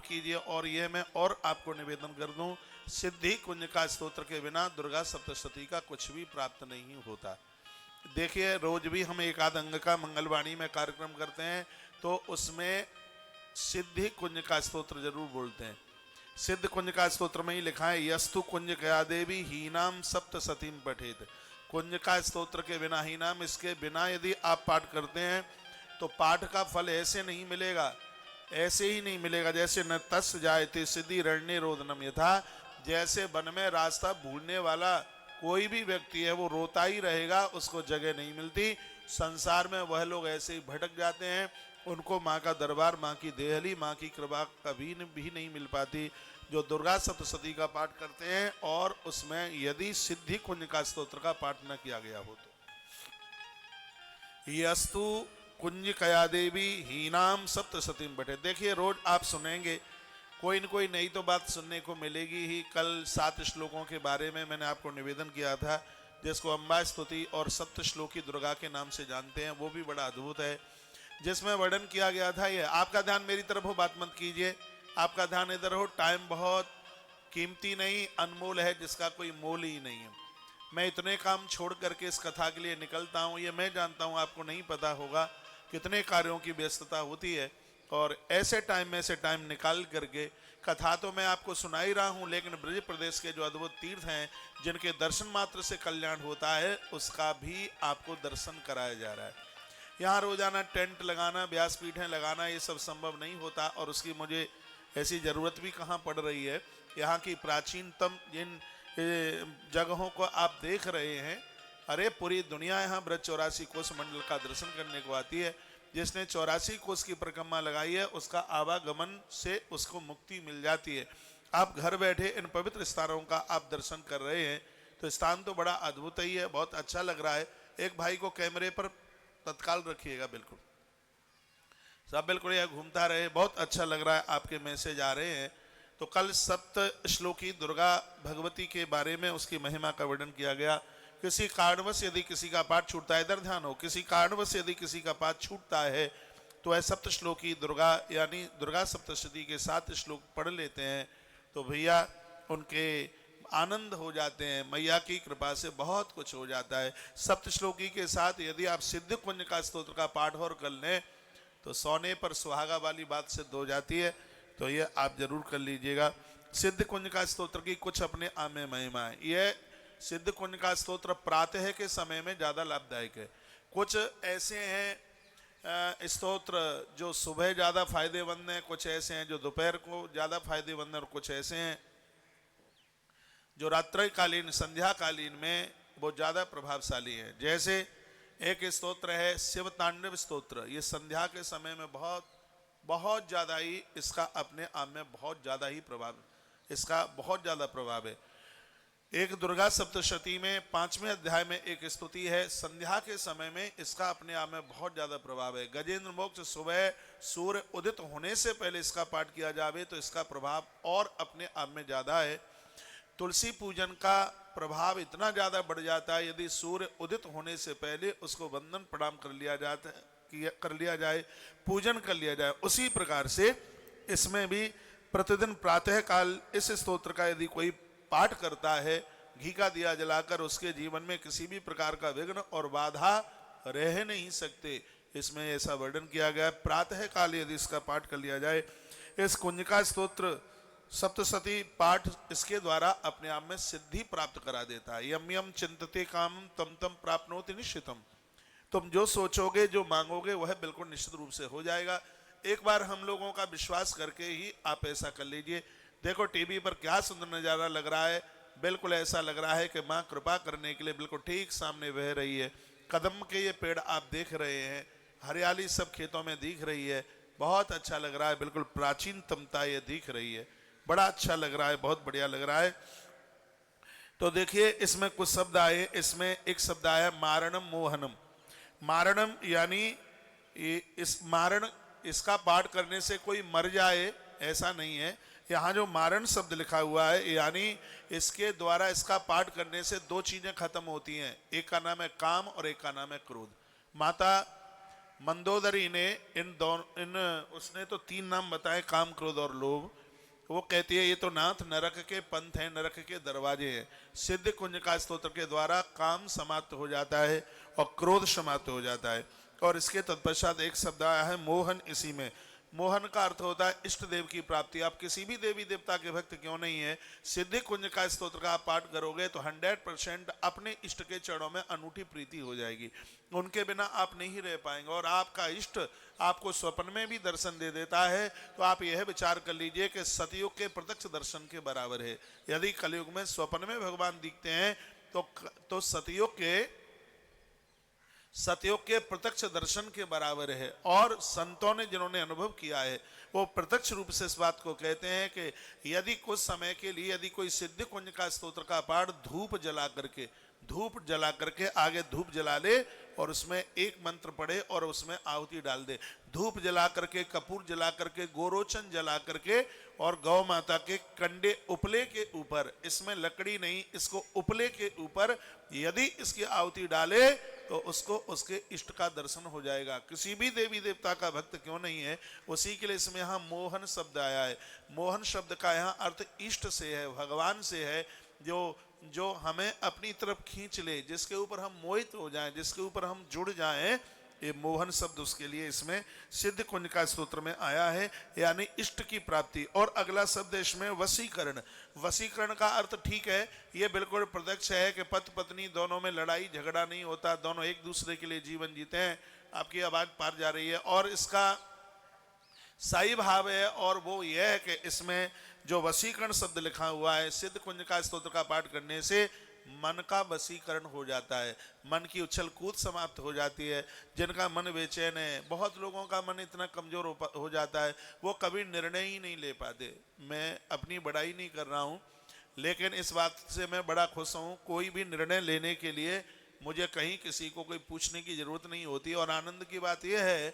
कीजिए। और यह मैं और आपको निवेदन कर दूं, सिद्धि कुंज का स्तोत्र के बिना दुर्गा सप्तशती का कुछ भी प्राप्त नहीं होता। देखिए, रोज भी हम एकाद अंग का मंगलवाणी में कार्यक्रम करते हैं, तो उसमें सिद्धि कुंज का स्तोत्र जरूर बोलते हैं। सिद्ध कुंज का स्तोत्र में ही लिखा है, यस्तु कुंज कया देवी हीनाम सप्त सतीम पठेत। कुंज का स्तोत्र के बिना हीनाम, इसके बिना यदि आप पाठ करते हैं तो पाठ का फल ऐसे नहीं मिलेगा, ऐसे ही नहीं मिलेगा जैसे न तस् जायते सिद्धि रण्य रोदनम यथा। जैसे वन में रास्ता भूलने वाला कोई भी व्यक्ति है वो रोता ही रहेगा, उसको जगह नहीं मिलती। संसार में वह लोग ऐसे ही भटक जाते हैं, उनको माँ का दरबार, माँ की देहली, माँ की कृपा कभी भी नहीं मिल पाती। जो दुर्गा सप्तशती का पाठ करते हैं और उसमें यदि सिद्धि कुंज का स्तोत्र का पाठ न किया गया हो तो, यस्तु कुंज कया देवी हीनाम सप्तशतीम बटे। देखिए, रोज आप सुनेंगे कोई न कोई नई तो बात सुनने को मिलेगी ही। कल 7 श्लोकों के बारे में मैंने आपको निवेदन किया था, जिसको अम्बा स्तुति और सप्त श्लोकी दुर्गा के नाम से जानते हैं, वो भी बड़ा अद्भुत है, जिसमें वर्णन किया गया था। ये आपका ध्यान मेरी तरफ हो, बात मत कीजिए, आपका ध्यान इधर हो। टाइम बहुत कीमती नहीं, अनमोल है, जिसका कोई मोल ही नहीं है। मैं इतने काम छोड़ करके इस कथा के लिए निकलता हूँ, ये मैं जानता हूँ, आपको नहीं पता होगा कितने कार्यों की व्यस्तता होती है। और ऐसे टाइम में से टाइम निकाल करके कथा तो मैं आपको सुना ही रहा हूँ, लेकिन ब्रज प्रदेश के जो अद्भुत तीर्थ हैं, जिनके दर्शन मात्र से कल्याण होता है, उसका भी आपको दर्शन कराया जा रहा है। यहाँ रोजाना टेंट लगाना, व्यासपीठें लगाना, ये सब संभव नहीं होता, और उसकी मुझे ऐसी ज़रूरत भी कहाँ पड़ रही है। यहाँ की प्राचीनतम जिन जगहों को आप देख रहे हैं, अरे पूरी दुनिया यहाँ ब्रज 84 कोस मंडल का दर्शन करने को आती है। जिसने 84 कोस की परिक्रमा लगाई है, उसका आवागमन से उसको मुक्ति मिल जाती है। आप घर बैठे इन पवित्र स्थानों का आप दर्शन कर रहे हैं, तो स्थान तो बड़ा अद्भुत ही है, बहुत अच्छा लग रहा है। एक भाई को कैमरे पर तत्काल रखिएगा, बिल्कुल सब बिल्कुल यह घूमता रहे, बहुत अच्छा लग रहा है, आपके मैसेज आ रहे हैं। तो कल सप्त श्लोकी दुर्गा भगवती के बारे में, उसकी महिमा का वर्णन किया गया। किसी कारणवश यदि किसी का पाठ छूटता है, इधर ध्यान हो, किसी कारणवश यदि किसी का पाठ छूटता है तो वह सप्त श्लोकी दुर्गा यानी दुर्गा सप्तशती के 7 श्लोक पढ़ लेते हैं, तो भैया उनके आनंद हो जाते हैं, मैया की कृपा से बहुत कुछ हो जाता है। सप्त श्लोकी के साथ यदि आप सिद्ध कुंज का स्तोत्र का पाठ और कर लें तो सोने पर सुहागा वाली बात सिद्ध हो जाती है। तो ये आप जरूर कर लीजिएगा। सिद्ध कुंज का स्तोत्र की कुछ अपने आप में महिमा है। यह सिद्ध कुंज का स्तोत्र प्रातः के समय में ज़्यादा लाभदायक है। कुछ ऐसे हैं स्तोत्र जो सुबह ज़्यादा फायदेमंद हैं, कुछ ऐसे हैं जो दोपहर को ज़्यादा फायदेमंद हैं, और कुछ ऐसे हैं जो रात्रिकालीन संध्याकालीन में वो ज़्यादा प्रभावशाली हैं। जैसे एक स्तोत्र है शिव तांडव स्तोत्र, ये संध्या के समय में बहुत ज़्यादा ही इसका अपने आप में बहुत ज़्यादा ही प्रभाव, इसका बहुत ज़्यादा प्रभाव है। एक दुर्गा सप्तशती में 5वें अध्याय में एक स्तुति है, संध्या के समय में इसका अपने आप में बहुत ज़्यादा प्रभाव है। गजेंद्र मोक्ष सुबह सूर्य उदित होने से पहले इसका पाठ किया जावे तो इसका प्रभाव और अपने आप में ज़्यादा है। तुलसी पूजन का प्रभाव इतना ज़्यादा बढ़ जाता है, यदि सूर्य उदित होने से पहले उसको वंदन प्रणाम कर लिया जाए, पूजन कर लिया जाए। उसी प्रकार से इसमें भी प्रतिदिन प्रातः काल इस स्तोत्र का यदि कोई पाठ करता है, घी का दिया जलाकर, उसके जीवन में किसी भी प्रकार का विघ्न और बाधा रह नहीं सकते। इसमें ऐसा वर्णन किया गया है। प्रातः काल यदि इसका पाठ कर लिया जाए, इस कुंज का स्तोत्र सप्तशती पाठ इसके द्वारा अपने आप में सिद्धि प्राप्त करा देता है। यम यम चिंतते कामं तम तम प्राप्नोति निश्चितम। तुम जो सोचोगे, जो मांगोगे, वह बिल्कुल निश्चित रूप से हो जाएगा। एक बार हम लोगों का विश्वास करके ही आप ऐसा कर लीजिए। देखो टीवी पर क्या सुंदर नज़ारा लग रहा है, बिल्कुल ऐसा लग रहा है कि माँ कृपा करने के लिए बिल्कुल ठीक सामने बह रही है। कदम के ये पेड़ आप देख रहे हैं, हरियाली सब खेतों में दिख रही है, बहुत अच्छा लग रहा है, बिल्कुल प्राचीनतमता ये दिख रही है, बड़ा अच्छा लग रहा है, बहुत बढ़िया लग रहा है। तो देखिए इसमें कुछ शब्द आए, इसमें एक शब्द आया मारणम मोहनम। मारणम यानी इस मारण, इसका पाठ करने से कोई मर जाए ऐसा नहीं है। यहाँ जो मारण शब्द लिखा हुआ है, यानी इसके द्वारा इसका पाठ करने से 2 चीजें खत्म होती हैं। एक का नाम है काम और एक का नाम है क्रोध। माता मंदोदरी ने उसने तो 3 नाम बताए, काम क्रोध और लोभ। वो कहती है ये तो नाथ नरक के पंथ हैं, नरक के दरवाजे हैं। सिद्ध कुंज का स्तोत्र के द्वारा काम समाप्त हो जाता है और क्रोध समाप्त हो जाता है। और इसके तत्पश्चात एक शब्द आया है मोहन। इसी में मोहन का अर्थ होता है इष्ट देव की प्राप्ति। आप किसी भी देवी देवता के भक्त क्यों नहीं है, सिद्धि कुंज का स्तोत्र का आप पाठ करोगे तो 100% अपने इष्ट के चरणों में अनूठी प्रीति हो जाएगी। उनके बिना आप नहीं रह पाएंगे और आपका इष्ट आपको स्वप्न में भी दर्शन दे देता है। तो आप यह विचार कर लीजिए कि सतयुग के प्रत्यक्ष दर्शन के बराबर है। यदि कलयुग में स्वप्न में भगवान दिखते हैं तो सतयुग के प्रत्यक्ष दर्शन के बराबर है। और संतों ने जिन्होंने अनुभव किया है वो प्रत्यक्ष रूप से इस बात को कहते हैं कि यदि कुछ समय के लिए यदि कोई सिद्ध कुंज का स्तोत्र का पाठ धूप जला करके आगे धूप जला ले और उसमें एक मंत्र पढ़े और उसमें आहुति डाल दे। धूप जला करके, कपूर जला करके, गोरोचन जला करके और गौ माता के कंडे उपले के ऊपर, इसमें लकड़ी नहीं, इसको उपले के ऊपर यदि इसकी आहुति डाले तो उसको उसके इष्ट का दर्शन हो जाएगा। किसी भी देवी देवता का भक्त क्यों नहीं है, उसी के लिए इसमें यहाँ मोहन शब्द आया है। मोहन शब्द का यहाँ अर्थ इष्ट से है, भगवान से है, जो हमें अपनी तरफ खींच ले, जिसके ऊपर हम मोहित हो जाएं, जिसके ऊपर हम जुड़ जाएं। ये मोहन शब्द उसके लिए इसमें सिद्ध कुंज का स्तोत्र में आया है, यानी इष्ट की प्राप्ति। और अगला शब्द इसमें वशीकरण। वशीकरण का अर्थ ठीक है, ये बिल्कुल प्रत्यक्ष है कि पति पत्नी दोनों में लड़ाई झगड़ा नहीं होता, दोनों एक दूसरे के लिए जीवन जीते हैं। आपकी आवाज पार जा रही है। और इसका सही भाव है और वो यह है कि इसमें जो वशीकरण शब्द लिखा हुआ है, सिद्ध कुंज का स्तोत्र का पाठ करने से मन का वशीकरण हो जाता है, मन की उछल कूद समाप्त हो जाती है। जिनका मन बेचैन है, बहुत लोगों का मन इतना कमजोर हो जाता है वो कभी निर्णय ही नहीं ले पाते। मैं अपनी बड़ाई नहीं कर रहा हूँ, लेकिन इस बात से मैं बड़ा खुश हूँ, कोई भी निर्णय लेने के लिए मुझे कहीं किसी को कोई पूछने की जरूरत नहीं होती। और आनंद की बात यह है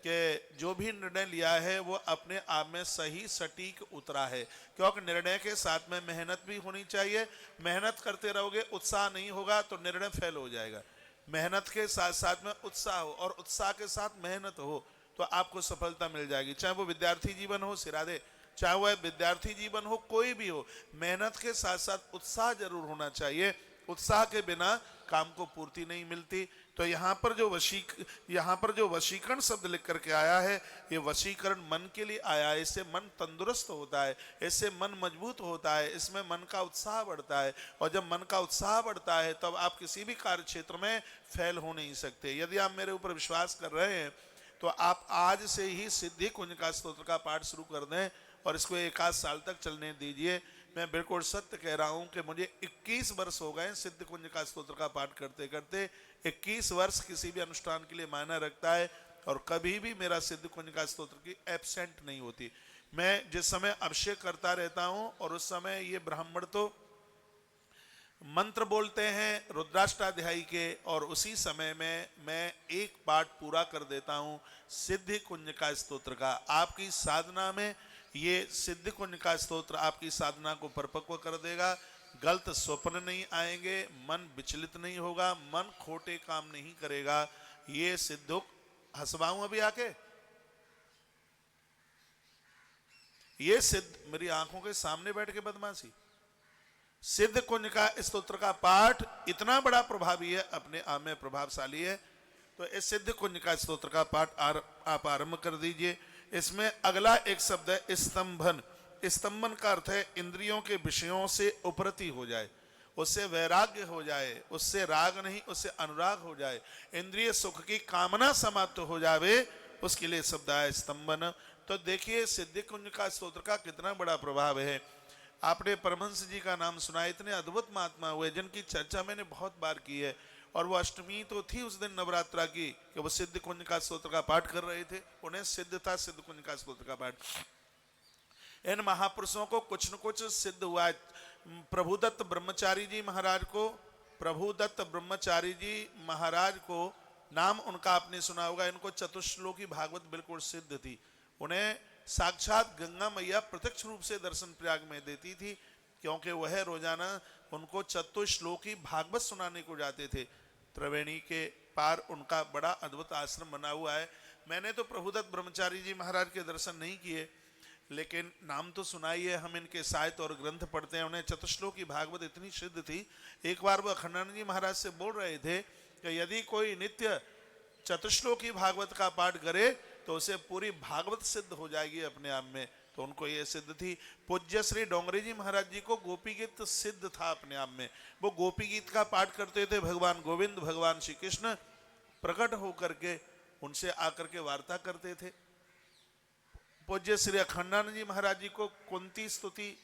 कि जो भी निर्णय लिया है वो अपने आप में सही सटीक उतरा है, क्योंकि निर्णय के साथ में मेहनत भी होनी चाहिए। मेहनत करते रहोगे, उत्साह नहीं होगा तो निर्णय फेल हो जाएगा। मेहनत के साथ साथ में उत्साह हो और उत्साह के साथ मेहनत हो तो आपको सफलता मिल जाएगी। चाहे वो विद्यार्थी जीवन हो, सिरादे, चाहे वह विद्यार्थी जीवन हो, कोई भी हो, मेहनत के साथ साथ उत्साह जरूर होना चाहिए। उत्साह के बिना काम को पूर्ति नहीं मिलती। तो यहाँ पर जो वशीकरण शब्द लिख करके आया है, ये वशीकरण मन के लिए आया है। इससे मन तंदुरुस्त होता है, इससे मन मजबूत होता है, इसमें मन का उत्साह बढ़ता है। और जब मन का उत्साह बढ़ता है तब आप किसी भी कार्य क्षेत्र में फेल हो नहीं सकते। यदि आप मेरे ऊपर विश्वास कर रहे हैं तो आप आज से ही सिद्धि कुंज का स्तोत्र का पाठ शुरू कर दें और इसको 1 आध साल तक चलने दीजिए। मैं बिल्कुल सत्य कह रहा हूं कि मुझे 21 वर्ष हो गए सिद्ध कुंज का स्तोत्र का पाठ करते करते। 21 वर्ष किसी भी अनुष्ठान के लिए मायना रखता है और कभी भी मेरा सिद्ध कुंज का स्तोत्र की एब्सेंट नहीं होती। मैं जिस समय अभिषेक करता रहता हूं और उस समय ये ब्राह्मण तो मंत्र बोलते हैं रुद्राष्टाध्यायी के, और उसी समय में मैं एक पाठ पूरा कर देता हूं सिद्धि कुंज का स्तोत्र का। आपकी साधना में ये सिद्ध कुंज का स्तोत्र आपकी साधना को परिपक्व कर देगा। गलत स्वप्न नहीं आएंगे, मन विचलित नहीं होगा, मन खोटे काम नहीं करेगा। ये सिद्धो हंसवाऊं अभी आके, ये सिद्ध मेरी आंखों के सामने बैठ के बदमाशी। सिद्ध कुंज का स्तोत्र का पाठ इतना बड़ा प्रभावी है, अपने आप में प्रभावशाली है। तो इस सिद्ध कुंज का स्तोत्र का पाठ आप आरंभ कर दीजिए। इसमें अगला एक शब्द है स्तंभन। स्तंभन का अर्थ है इंद्रियों के विषयों से उपरति हो जाए, उससे वैराग्य हो जाए, उससे राग नहीं उससे अनुराग हो जाए, इंद्रिय सुख की कामना समाप्त हो जावे, उसके लिए शब्द है स्तंभन। तो देखिए सिद्धि कुंज का स्तोत्र का कितना बड़ा प्रभाव है। आपने परमहंस जी का नाम सुना, इतने अद्भुत महात्मा हुए जिनकी चर्चा मैंने बहुत बार की है। और वो अष्टमी तो थी उस दिन नवरात्रा की कि वो सिद्ध कुंज का स्तोत्र का पाठ कर रहे थे, उन्हें सिद्ध था सिद्ध कुंज का स्तोत्र का पाठ। इन महापुरुषों को कुछ न कुछ सिद्ध हुआ है। प्रभुदत्त ब्रह्मचारी जी महाराज को नाम उनका आपने सुना होगा। इनको चतुश्लोकी भागवत बिल्कुल सिद्ध थी। उन्हें साक्षात गंगा मैया प्रत्यक्ष रूप से दर्शन प्रयाग में देती थी, क्योंकि वह रोजाना उनको चतुश्लोकी भागवत सुनाने को जाते थे। त्रिवेणी के पार उनका बड़ा अद्भुत आश्रम बना हुआ है। मैंने तो प्रभुदत्त ब्रह्मचारी जी महाराज के दर्शन नहीं किए, लेकिन नाम तो सुना ही है, हम इनके साहित्य और ग्रंथ पढ़ते हैं। उन्हें चतुश्लोकी भागवत इतनी सिद्ध थी, एक बार वो अखंडानंद जी महाराज से बोल रहे थे कि यदि कोई नित्य चतुश्लोकी भागवत का पाठ करे तो उसे पूरी भागवत सिद्ध हो जाएगी अपने आप में। तो उनको ये सिद्ध थी। पूज्य श्री डोंगरे जी महाराज जी को गोपी गीत सिद्ध था अपने आप में। वो गोपी गीत का पाठ करते थे, भगवान गोविंद भगवान श्री कृष्ण प्रकट होकर के उनसे आकर के वार्ता करते थे। पूज्य श्री अखंडानंद जी महाराज जी को कुंती स्तुति,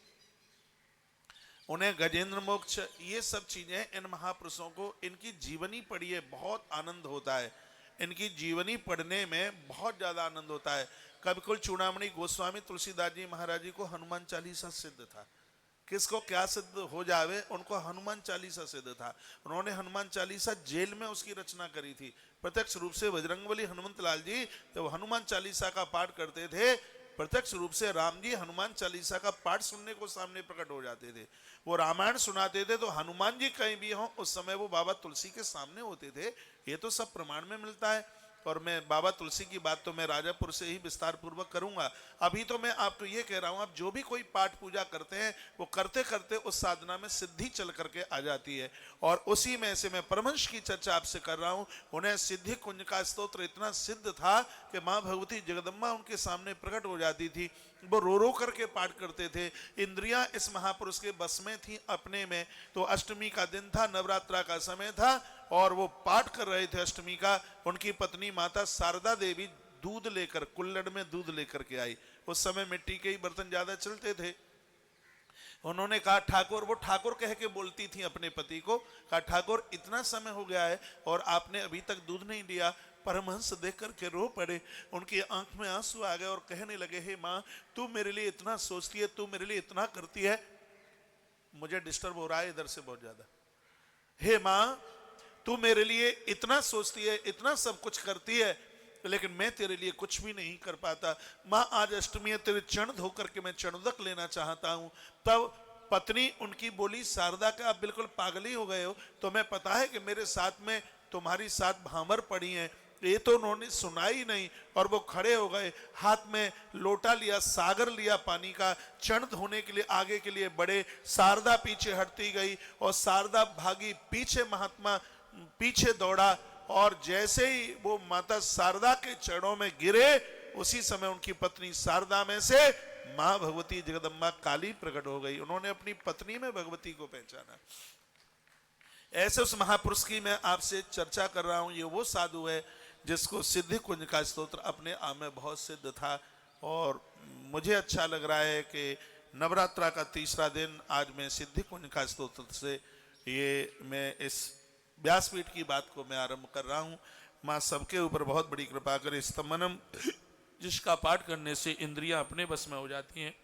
उन्हें गजेंद्र मोक्ष, ये सब चीजें इन महापुरुषों को इनकी जीवनी पढ़िए, बहुत आनंद होता है। इनकी जीवनी पढ़ने में बहुत ज्यादा आनंद होता है। कविकुल चूड़ामणि गोस्वामी तुलसीदास जी महाराज जी को हनुमान चालीसा सिद्ध था। किसको क्या सिद्ध हो जावे, उनको हनुमान चालीसा सिद्ध था। उन्होंने हनुमान चालीसा जेल में उसकी रचना करी थी। प्रत्यक्ष रूप से बजरंगबली हनुमंत लाल जी जब हनुमान चालीसा का पाठ करते थे, प्रत्यक्ष रूप से राम जी हनुमान चालीसा का पाठ सुनने को सामने प्रकट हो जाते थे। वो रामायण सुनाते थे तो हनुमान जी कहीं भी हों उस समय वो बाबा तुलसी के सामने होते थे। ये तो सब प्रमाण में मिलता है। और मैं बाबा तुलसी की बात तो मैं राजापुर से ही विस्तार पूर्वक करूंगा। अभी तो मैं आपको ये कह रहा हूं, आप जो भी कोई पाठ पूजा करते हैं वो करते करते उस साधना में सिद्धि चल करके आ जाती है। और उसी में से मैं परमहंस की चर्चा आपसे कर रहा हूं। उन्हें सिद्धि कुंज का स्तोत्र इतना सिद्ध था कि माँ भगवती जगदम्बा उनके सामने प्रकट हो जाती थी। वो रो करके पाठ करते थे। इंद्रियां इस महापुरुष के बस में थी अपने में। तो अष्टमी का दिन था, नवरात्रा का समय था और वो पाठ कर रहे थे अष्टमी का। उनकी पत्नी माता शारदा देवी दूध लेकर, कुल्हड़ में दूध लेकर के आई। उस समय मिट्टी के ही बर्तन ज्यादा चलते थे। उन्होंने कहा ठाकुर, वो ठाकुर कह के बोलती थी अपने पति को, कहा ठाकुर इतना समय हो गया है और आपने अभी तक दूध नहीं दिया। परमहंस देख करके रो पड़े, उनकी आंख में आंसू आ गए और कहने लगे, हे माँ तू मेरे लिए इतना सोचती है, तू मेरे लिए इतना करती है। मुझे डिस्टर्ब हो रहा है इधर से बहुत ज्यादा। हे माँ तू मेरे लिए इतना सोचती है, इतना सब कुछ करती है, लेकिन मैं तेरे लिए कुछ भी नहीं कर पाता। माँ आज अष्टमी है, तेरे चरण धो करके मैं चरणोदक लेना चाहता हूं। तब पत्नी उनकी बोली, शारदा का आप बिल्कुल पागल ही हो गए हो, तुम्हें पता है कि मेरे साथ में तुम्हारी साथ भामर पड़ी हैं। ये तो उन्होंने सुना ही नहीं और वो खड़े हो गए, हाथ में लोटा लिया, सागर लिया पानी का, चरण धोने के लिए आगे के लिए बढ़े। शारदा पीछे हटती गई और शारदा भागी पीछे, महात्मा पीछे दौड़ा और जैसे ही वो माता शारदा के चरणों में गिरे, उसी समय उनकी पत्नी शारदा में से मां भगवती जगदम्बा काली प्रकट हो गई। उन्होंने अपनी पत्नी में भगवती को पहचाना। ऐसे उस महापुरुष की मैं आपसे चर्चा कर रहा हूं। ये वो साधु है जिसको सिद्धि कुंज का स्तोत्र अपने आप में बहुत सिद्ध था। और मुझे अच्छा लग रहा है कि नवरात्रा का तीसरा दिन आज मैं सिद्धि कुंज का स्तोत्र से ये मैं इस व्यासपीठ की बात को मैं आरंभ कर रहा हूं। माँ सबके ऊपर बहुत बड़ी कृपा करे। स्तमनम, जिसका पाठ करने से इंद्रियां अपने बस में हो जाती हैं।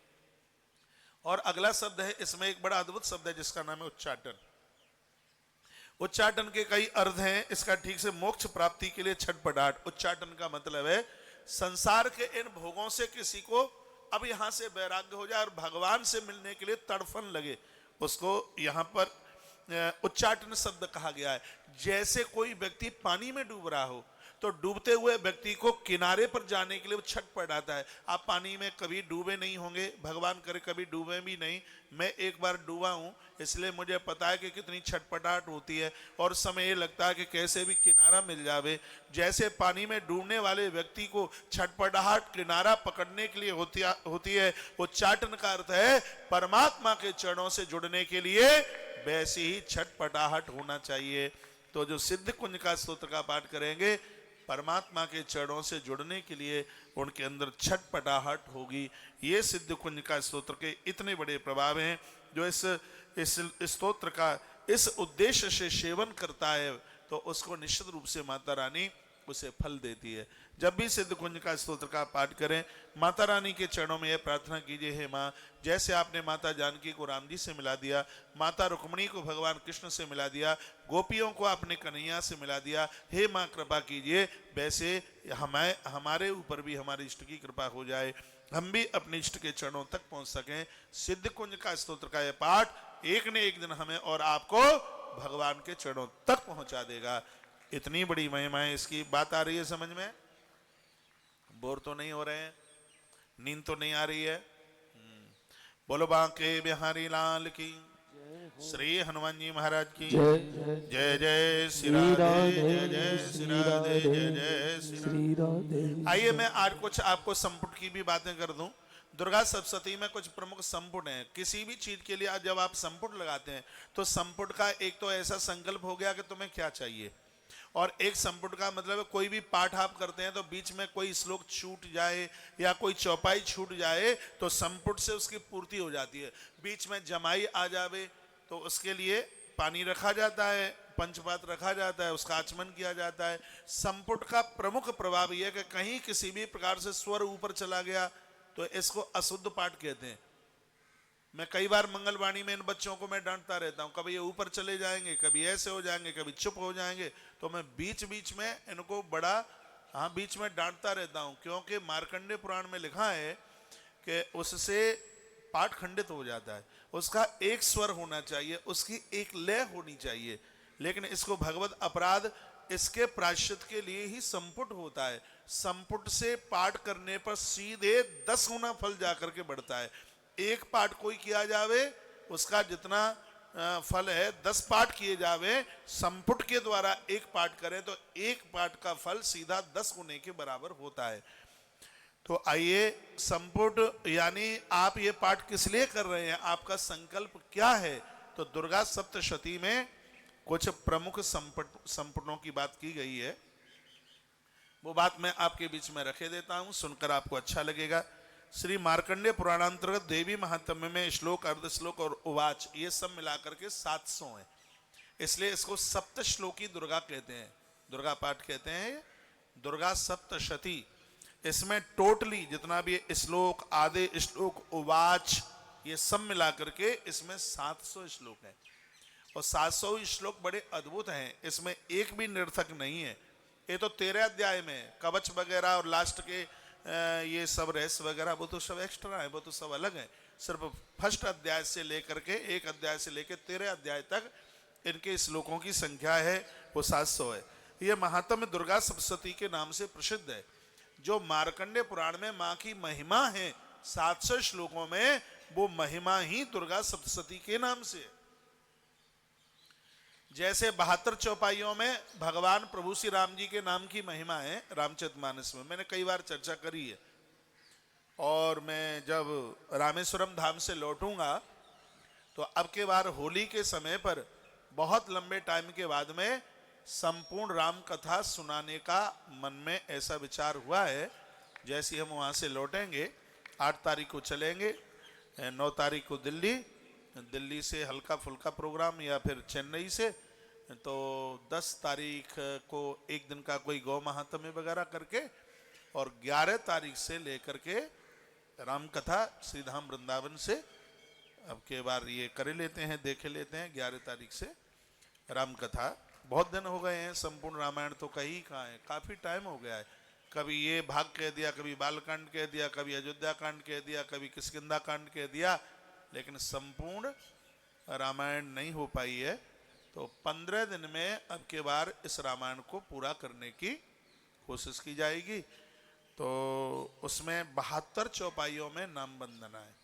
और अगला शब्द है, इसमें एक बड़ा अद्भुत शब्द है जिसका नाम है उच्चाटन। उच्चाटन के कई अर्थ हैं। इसका ठीक से मोक्ष प्राप्ति के लिए छटपटाहट। उच्चाटन का मतलब है संसार के इन भोगों से किसी को अब यहां से वैराग्य हो जाए और भगवान से मिलने के लिए तड़फन लगे, उसको यहां पर उच्चाटन शब्द कहा गया है। जैसे कोई व्यक्ति पानी में डूब रहा हो तो डूबते हुए व्यक्ति को किनारे पर जाने के लिए वो छटपटाता है। आप पानी में कभी डूबे नहीं होंगे, भगवान करे कभी डूबे भी नहीं। मैं एक बार डूबा हूं, इसलिए मुझे पता है कि कितनी छटपटाहट होती है और समय ये लगता है कि कैसे भी किनारा मिल जावे। जैसे पानी में डूबने वाले व्यक्ति को छटपटाहट किनारा पकड़ने के लिए होती है, उच्चाटन का अर्थ है परमात्मा के चरणों से जुड़ने के लिए वैसी ही छटपटाहट होना चाहिए। तो जो सिद्ध कुंज का स्तोत्र का पाठ करेंगे, परमात्मा के चरणों से जुड़ने के लिए उनके अंदर छटपटाहट होगी। ये सिद्ध कुंज का स्तोत्र के इतने बड़े प्रभाव हैं। जो इस स्तोत्र का इस उद्देश्य से सेवन करता है तो उसको निश्चित रूप से माता रानी उसे फल देती है। जब भी सिद्ध कुंज का स्तोत्र का पाठ करें, माता रानी के चरणों में यह प्रार्थना कीजिए, हे माँ जैसे आपने माता जानकी को राम जी से मिला दिया, माता रुक्मिणी को भगवान कृष्ण से मिला दिया, गोपियों को आपने कन्हैया से मिला दिया, हे माँ कृपा कीजिए वैसे हमारे ऊपर भी हमारे इष्ट की कृपा हो जाए, हम भी अपने इष्ट के चरणों तक पहुंच सकें। सिद्ध कुंज का स्तोत्र का यह पाठ एक न एक दिन हमें और आपको भगवान के चरणों तक पहुंचा देगा। इतनी बड़ी महिमा है इसकी। बात आ रही है समझ में? बोर तो नहीं हो रहे हैं? नींद तो नहीं आ रही है? बोलो बांके बिहारी लाल की, श्री हनुमान जी महाराज की जय। जय श्री राधे, जय जय श्री राधे, जय जय श्री राधे। आइए मैं आज कुछ आपको संपुट की भी बातें कर दूं। दुर्गा सप्तशती में कुछ प्रमुख संपुट हैं। किसी भी चीज के लिए आज जब आप संपुट लगाते हैं तो संपुट का एक तो ऐसा संकल्प हो गया कि तुम्हें क्या चाहिए, और एक संपुट का मतलब है कोई भी पाठ आप करते हैं तो बीच में कोई श्लोक छूट जाए या कोई चौपाई छूट जाए तो संपुट से उसकी पूर्ति हो जाती है। बीच में जमाई आ जावे तो उसके लिए पानी रखा जाता है, पंचपात रखा जाता है, उसका आचमन किया जाता है। संपुट का प्रमुख प्रभाव यह है कि कहीं किसी भी प्रकार से स्वर ऊपर चला गया तो इसको अशुद्ध पाठ कहते हैं। मैं कई बार मंगलवाणी में इन बच्चों को मैं डांटता रहता हूँ, कभी ये ऊपर चले जाएंगे, कभी ऐसे हो जाएंगे, कभी चुप हो जाएंगे, तो मैं बीच बीच में इनको बड़ा बीच में डांटता रहता हूँ, क्योंकि मार्कंडेय पुराण में लिखा है कि उससे पाठ खंडित हो जाता है। उसका एक स्वर होना चाहिए, उसकी एक लय होनी चाहिए, लेकिन इसको भगवत अपराध इसके प्रायश्चित के लिए ही संपुट होता है। संपुट से पाठ करने पर सीधे 10 गुना फल जाकर के बढ़ता है। एक पाठ कोई किया जावे उसका जितना फल है 10 पाठ किए जावे, संपुट के द्वारा एक पाठ करें तो एक पाठ का फल सीधा 10 गुने के बराबर होता है। तो आइए, संपुट यानी आप ये पाठ किस लिए कर रहे हैं, आपका संकल्प क्या है? तो दुर्गा सप्तशती में कुछ प्रमुख संपुटों की बात की गई है, वो बात मैं आपके बीच में रखे देता हूं, सुनकर आपको अच्छा लगेगा। श्री मार्कंडेय पुराणांतर्गत देवी महात्म्य में श्लोक, अर्ध श्लोक और उवाच ये सब मिलाकर के 700 है, इसलिए इसको सप्त श्लोकी दुर्गा कहते हैं, दुर्गा पाठ कहते हैं, दुर्गा सप्तशती। इसमें टोटली जितना भी श्लोक, आधे श्लोक, उवाच ये सब मिलाकर के इसमें 700 श्लोक है, और 700 श्लोक बड़े अद्भुत हैं, इसमें एक भी निरर्थक नहीं है। ये तो 13 अध्याय में कवच वगैरह और लास्ट के ये सब रहस्य वगैरह वो तो सब एक्स्ट्रा है, वो तो सब अलग है। सिर्फ फर्स्ट अध्याय से लेकर के, एक अध्याय से लेकर 13 अध्याय तक इनके श्लोकों की संख्या है वो 700 है। ये महात्म्य दुर्गा सप्तशती के नाम से प्रसिद्ध है। जो मार्कंडेय पुराण में माँ की महिमा है 700 श्लोकों में, वो महिमा ही दुर्गा सप्तशती के नाम से है। जैसे 72 चौपाइयों में भगवान प्रभु श्री राम जी के नाम की महिमा है रामचरितमानस में, मैंने कई बार चर्चा करी है। और मैं जब रामेश्वरम धाम से लौटूंगा तो अब के बार होली के समय पर बहुत लंबे टाइम के बाद में संपूर्ण राम कथा सुनाने का मन में ऐसा विचार हुआ है। जैसे हम वहाँ से लौटेंगे, 8 तारीख को चलेंगे, 9 तारीख को दिल्ली से हल्का फुल्का प्रोग्राम, या फिर चेन्नई से, तो 10 तारीख को एक दिन का कोई गौ महात्म्य वगैरह करके, और 11 तारीख से लेकर के राम कथा श्रीधाम वृंदावन से अब के बार ये कर लेते हैं, देख लेते हैं 11 तारीख से राम कथा। बहुत दिन हो गए हैं, संपूर्ण रामायण तो कहीं कहाँ है, काफ़ी टाइम हो गया है। कभी ये भाग कह दिया, कभी बालकांड कह दिया, कभी अयोध्या कांड कह दिया, कभी किष्किंधा कांड कह दिया, लेकिन संपूर्ण रामायण नहीं हो पाई है। तो 15 दिन में अब के बार इस रामायण को पूरा करने की कोशिश की जाएगी। तो उसमें 72 चौपाइयों में नाम वंदना है।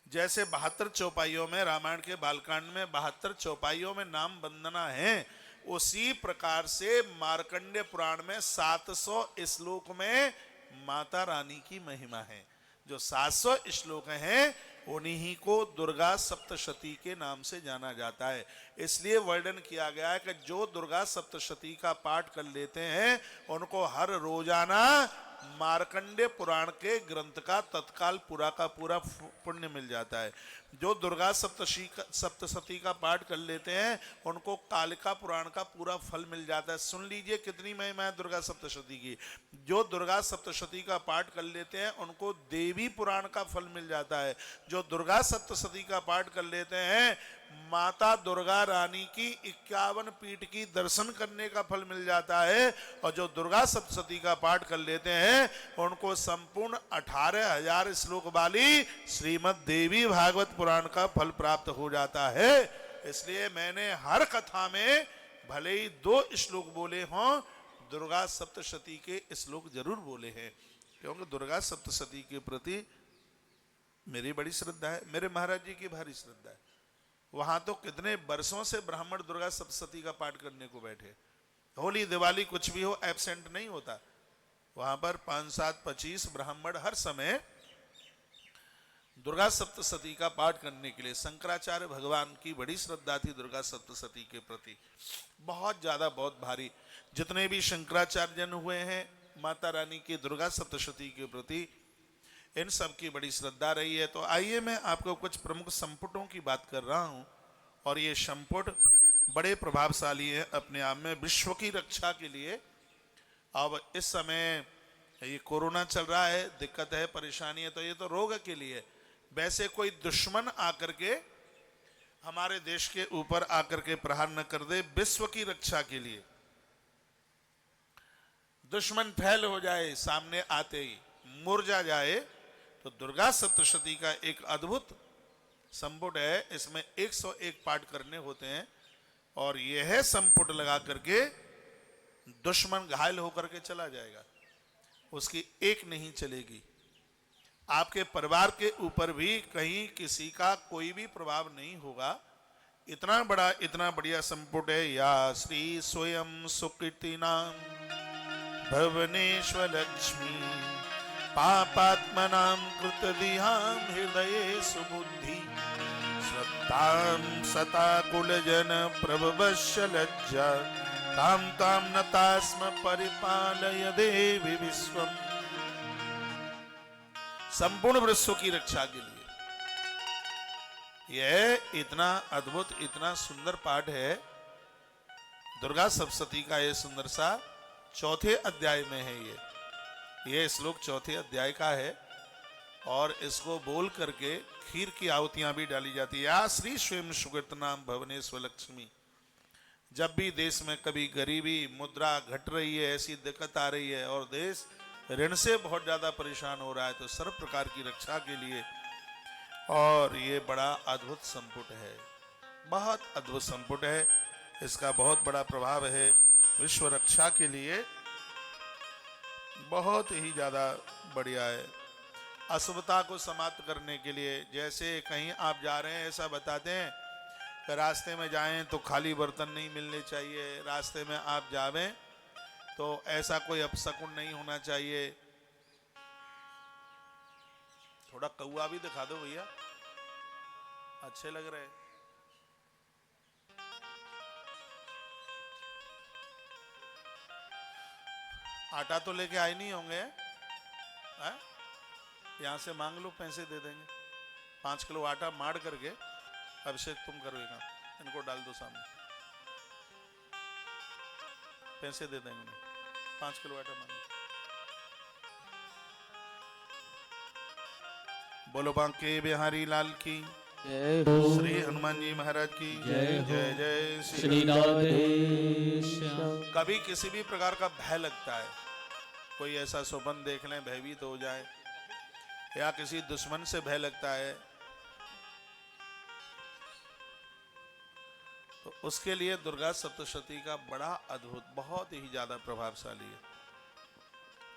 जैसे 72 चौपाइयों में रामायण के बालकांड में 72 चौपाइयों में नाम वंदना है, उसी प्रकार से मार्कंडेय पुराण में 700 श्लोक में माता रानी की महिमा है। जो 700 श्लोक हैं उन्हीं को दुर्गा सप्तशती के नाम से जाना जाता है। इसलिए वर्णन किया गया है कि जो दुर्गा सप्तशती का पाठ कर लेते हैं उनको हर रोजाना मार्कंडेय पुराण के ग्रंथ का तत्काल पूरा का पूरा पुण्य मिल जाता है। जो दुर्गा सप्तशती का पाठ कर लेते हैं उनको कालिका पुराण का पूरा फल मिल जाता है। सुन लीजिए कितनी महिमा है दुर्गा सप्तशती की। जो दुर्गा सप्तशती का पाठ कर लेते हैं उनको देवी पुराण का फल मिल जाता है। जो दुर्गा सप्तशती का पाठ कर लेते हैं माता दुर्गा रानी की 51 पीठ की दर्शन करने का फल मिल जाता है। और जो दुर्गा सप्तशती का पाठ कर लेते हैं उनको संपूर्ण 18,000 श्लोक वाली श्रीमद् देवी भागवत पुराण का फल प्राप्त हो जाता है। इसलिए मैंने हर कथा में भले ही 2 श्लोक बोले हों, दुर्गा सप्तशती के श्लोक जरूर बोले हैं, क्योंकि दुर्गा सप्तशती के प्रति मेरी बड़ी श्रद्धा है, मेरे महाराज जी की भारी श्रद्धा है। वहां तो कितने वर्षों से ब्राह्मण दुर्गा सप्तशती का पाठ करने को बैठे, होली दिवाली कुछ भी हो एब्सेंट नहीं होता। वहां पर 5, 7, 25 ब्राह्मण हर समय दुर्गा सप्तशती का पाठ करने के लिए। शंकराचार्य भगवान की बड़ी श्रद्धा थी दुर्गा सप्तशती के प्रति, बहुत ज्यादा, बहुत भारी। जितने भी शंकराचार्य जन हुए हैं माता रानी की दुर्गा सप्तशती के प्रति, इन सब की बड़ी श्रद्धा रही है। तो आइए मैं आपको कुछ प्रमुख संपुटों की बात कर रहा हूं, और ये संपुट बड़े प्रभावशाली है अपने आप में विश्व की रक्षा के लिए। अब इस समय ये कोरोना चल रहा है, दिक्कत है, परेशानी है, तो ये तो रोग के लिए। वैसे कोई दुश्मन आकर के हमारे देश के ऊपर आकर के प्रहार न कर दे, विश्व की रक्षा के लिए। दुश्मन फैल हो जाए, सामने आते ही मुरझा जाए, तो दुर्गा सप्तशती का एक अद्भुत संपुट है। इसमें 101 पाठ करने होते हैं, और यह संपुट लगा करके दुश्मन घायल होकर के चला जाएगा, उसकी एक नहीं चलेगी। आपके परिवार के ऊपर भी कहीं किसी का कोई भी प्रभाव नहीं होगा। इतना बड़ा, इतना बढ़िया संपुट है। या श्री स्वयं सुकृतिनाम भुवनेश्वर लक्ष्मी पापात्मनां कृतदिहां हृदये सुबुद्धि श्रद्धां सता कुलजन प्रभवश्य लज्जा ताम ताम नतास्म परिपालय देवी विश्वम। संपूर्ण विश्व की रक्षा के लिए यह इतना अद्भुत, इतना सुंदर पाठ है दुर्गा सप्तशती का। यह सुंदर सा 4थे अध्याय में है। ये श्लोक 4थे अध्याय का है, और इसको बोल करके खीर की आहुतियां भी डाली जाती है। या श्री स्वयं सुकृतनाम भुवनेश्वर लक्ष्मी। जब भी देश में कभी गरीबी, मुद्रा घट रही है, ऐसी दिक्कत आ रही है, और देश ऋण से बहुत ज्यादा परेशान हो रहा है, तो सर्व प्रकार की रक्षा के लिए, और ये बड़ा अद्भुत संपुट है, बहुत अद्भुत संपुट है। इसका बहुत बड़ा प्रभाव है विश्व रक्षा के लिए, बहुत ही ज्यादा बढ़िया है। अशुभता को समाप्त करने के लिए, जैसे कहीं आप जा रहे हैं, ऐसा बताते हैं कि रास्ते में जाएं तो खाली बर्तन नहीं मिलने चाहिए, रास्ते में आप जावें तो ऐसा कोई अपशकुन नहीं होना चाहिए। थोड़ा कौआ भी दिखा दो भैया, अच्छे लग रहे। आटा तो लेके आए नहीं होंगे, यहां से मांग लो, पैसे दे देंगे। 5 किलो आटा मार करके अभिषेक तुम करोगे, इनको डाल दो सामने, पैसे दे देंगे उन्हें। 5 किलो आटा मांगो। बोलो बांके बिहारी लाल की जय हो। श्री हनुमान जी महाराज की जय जय जय श्री राधे। कभी किसी भी प्रकार का भय लगता है, कोई ऐसा स्वप्न देख लें, भयभीत हो जाए, या किसी दुश्मन से भय लगता है, तो उसके लिए दुर्गा सप्तशती का बड़ा अद्भुत, बहुत ही ज्यादा प्रभावशाली है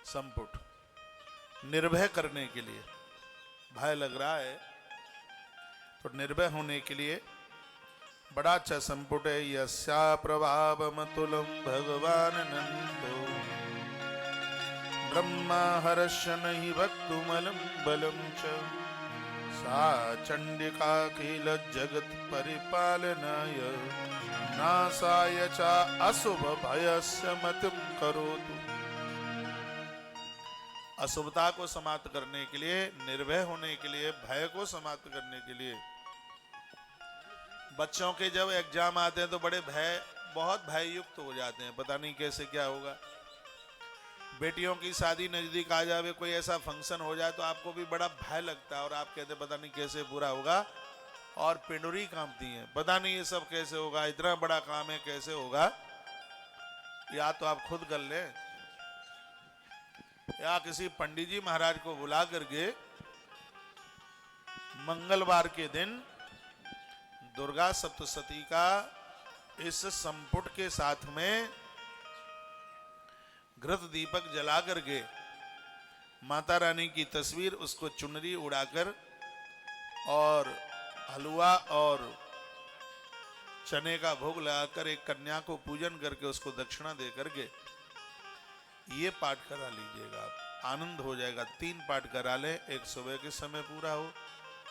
संपुट। निर्भय करने के लिए, भय लग रहा है तो निर्भय होने के लिए बड़ा अच्छा संपुट है। यस्या प्रभावमतुलं भगवान नंदो ब्रह्मा हर्ष नहि वक्तुमलं बलं च सा चंडिका किल जगत परिपालनाय नासाय च अशुभ भयस्य मतिं करोतु। अशुभता को समाप्त करने के लिए, निर्भय होने के लिए, भय को समाप्त करने के लिए। बच्चों के जब एग्जाम आते हैं तो बड़े भय, बहुत भय युक्त हो जाते हैं, पता नहीं कैसे क्या होगा। बेटियों की शादी नजदीक आ जावे, कोई ऐसा फंक्शन हो जाए तो आपको भी बड़ा भय लगता है, और आप कहते पता नहीं कैसे बुरा होगा, और पिंडुरी कांपती है, पता नहीं ये सब कैसे होगा, इतना बड़ा काम है, कैसे होगा। या तो आप खुद कर लें, या किसी पंडित जी महाराज को बुला करके मंगलवार के दिन दुर्गा सप्तशती का इस संपुट के साथ में घृत दीपक जला करके माता रानी की तस्वीर, उसको चुनरी उड़ाकर और हलवा और चने का भोग लगाकर एक कन्या को पूजन करके उसको दक्षिणा दे करके ये पाठ करा लीजिएगा। आप आनंद हो जाएगा। 3 पाठ करा लें, एक सुबह के समय पूरा हो,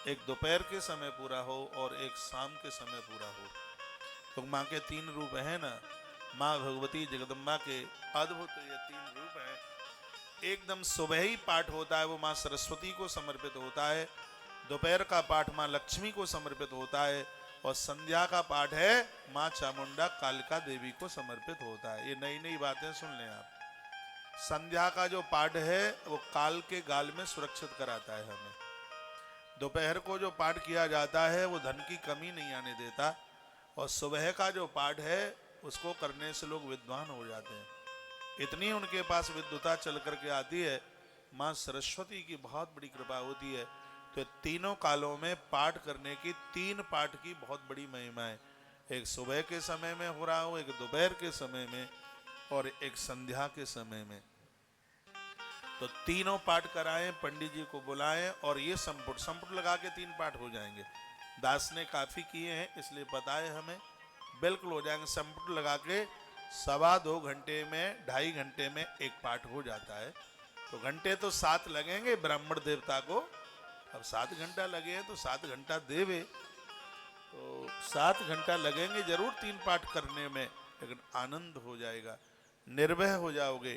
एक दोपहर के समय पूरा हो और एक शाम के समय पूरा हो। तो माँ के 3 रूप हैं ना, माँ भगवती जगदम्बा के अद्भुत ये 3 रूप हैं। एकदम सुबह ही पाठ होता है वो माँ सरस्वती को समर्पित होता है, दोपहर का पाठ माँ लक्ष्मी को समर्पित होता है और संध्या का पाठ है माँ चामुंडा कालिका देवी को समर्पित होता है। ये नई नई बातें सुन लें आप। संध्या का जो पाठ है वो काल के गाल में सुरक्षित कराता है हमें। दोपहर को जो पाठ किया जाता है वो धन की कमी नहीं आने देता और सुबह का जो पाठ है उसको करने से लोग विद्वान हो जाते हैं। इतनी उनके पास विद्वता चल करके आती है, माँ सरस्वती की बहुत बड़ी कृपा होती है। तो तीनों कालों में पाठ करने की 3 पाठ की बहुत बड़ी महिमा है। एक सुबह के समय में हो रहा हो, एक दोपहर के समय में और एक संध्या के समय में। तो तीनों पाठ कराएं, पंडित जी को बुलाएं और ये संपुट लगा के 3 पाठ हो जाएंगे। दास ने काफी किए हैं इसलिए पता है हमें, बिल्कुल हो जाएंगे। संपुट लगा के 2.25 घंटे में, 2.5 घंटे में एक पाठ हो जाता है। तो घंटे तो 7 लगेंगे ब्राह्मण देवता को। अब 7 घंटा लगे हैं तो 7 घंटा देवे, तो 7 घंटा लगेंगे जरूर 3 पाठ करने में, लेकिन आनंद हो जाएगा, निर्भय हो जाओगे।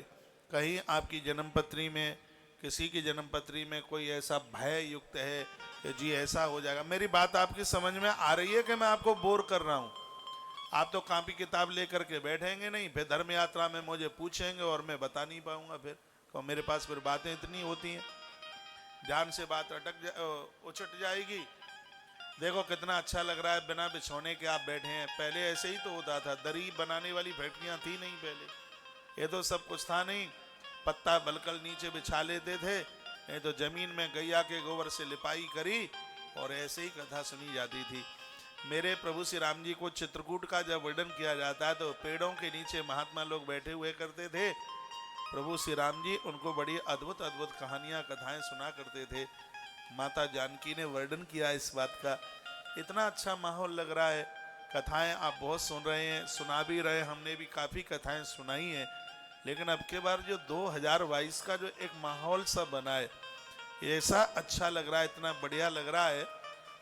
कहीं आपकी जन्मपत्री में, किसी की जन्मपत्री में कोई ऐसा भय युक्त है कि जी ऐसा हो जाएगा। मेरी बात आपकी समझ में आ रही है कि मैं आपको बोर कर रहा हूं? आप तो कॉपी किताब लेकर के बैठेंगे नहीं, फिर धर्म यात्रा में मुझे पूछेंगे और मैं बता नहीं पाऊंगा। फिर तो मेरे पास फिर बातें इतनी होती हैं, ध्यान से बात उछट जाएगी। देखो कितना अच्छा लग रहा है, बिना बिछोने के आप बैठे हैं। पहले ऐसे ही तो होता था, दरी बनाने वाली फैक्ट्रियां थी नहीं पहले, ये तो सब कुछ था नहीं। पत्ता बलकल नीचे बिछा लेते थे, नहीं तो जमीन में गैया के गोबर से लिपाई करी और ऐसे ही कथा सुनी जाती थी। मेरे प्रभु श्री राम जी को चित्रकूट का जब वर्णन किया जाता है तो पेड़ों के नीचे महात्मा लोग बैठे हुए करते थे। प्रभु श्री राम जी उनको बड़ी अद्भुत अद्भुत कहानियां, कथाएं सुना करते थे। माता जानकी ने वर्णन किया इस बात का। इतना अच्छा माहौल लग रहा है, कथाएं आप बहुत सुन रहे हैं, सुना भी रहे, हमने भी काफ़ी कथाएं सुनाई हैं। लेकिन अब के बार जो 2022 का जो एक माहौल सा बना है, ऐसा अच्छा लग रहा है, इतना बढ़िया लग रहा है।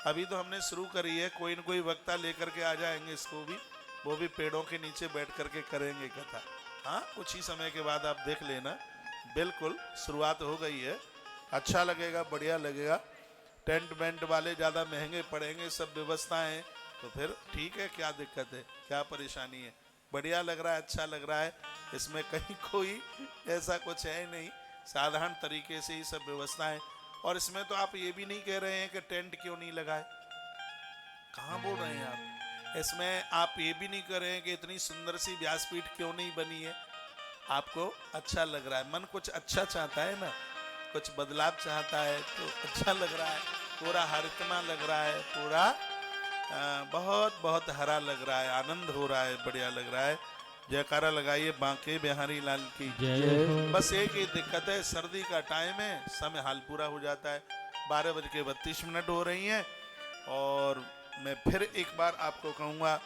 अभी तो हमने शुरू करी है, कोई न कोई वक्ता लेकर के आ जाएंगे इसको भी, वो भी पेड़ों के नीचे बैठ करके करेंगे कथा। हाँ, कुछ ही समय के बाद आप देख लेना, बिल्कुल शुरुआत हो गई है। अच्छा लगेगा, बढ़िया लगेगा। टेंट वेंट वाले ज़्यादा महंगे पड़ेंगे, सब व्यवस्थाएं, तो फिर ठीक है, क्या दिक्कत है, क्या परेशानी है। बढ़िया लग रहा है, अच्छा लग रहा है, इसमें कहीं कोई ऐसा कुछ है नहीं, साधारण तरीके से ही सब व्यवस्थाएं। और इसमें तो आप ये भी नहीं कह रहे हैं कि टेंट क्यों नहीं लगाए, कहाँ बोल रहे हैं आप। इसमें आप ये भी नहीं कर रहे हैं कि इतनी सुंदर सी व्यासपीठ क्यों नहीं बनी है। आपको अच्छा लग रहा है, मन कुछ अच्छा चाहता है ना, कुछ बदलाव चाहता है, तो अच्छा लग रहा है। पूरा हरितमा लग रहा है, पूरा बहुत बहुत हरा लग रहा है, आनंद हो रहा है, बढ़िया लग रहा है। जयकारा लगाइए बांके बिहारी लाल की जय। बस एक ही दिक्कत है, सर्दी का टाइम है, समय हाल पूरा हो जाता है। 12:32 हो रही हैं। और मैं फिर एक बार आपको कहूँगा,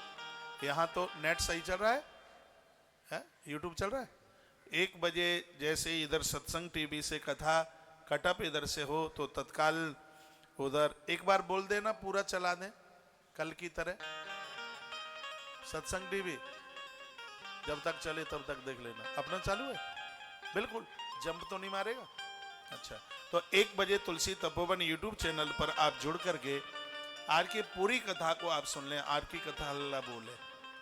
यहाँ तो नेट सही चल रहा है? यूट्यूब चल रहा है। 1 बजे जैसे इधर सत्संग टीवी से कथा कटअप इधर से हो तो तत्काल उधर एक बार बोल देना, पूरा चला दें कल की तरह। सत्संग टीवी जब तक चले तब तक देख लेना। अपना चालू है, बिल्कुल जंप तो नहीं मारेगा। अच्छा, तो 1 बजे तुलसी तपोवन यूट्यूब चैनल पर आप जुड़ करके आज की पूरी कथा को आप सुन लें। आज की कथा अल्लाह बोले,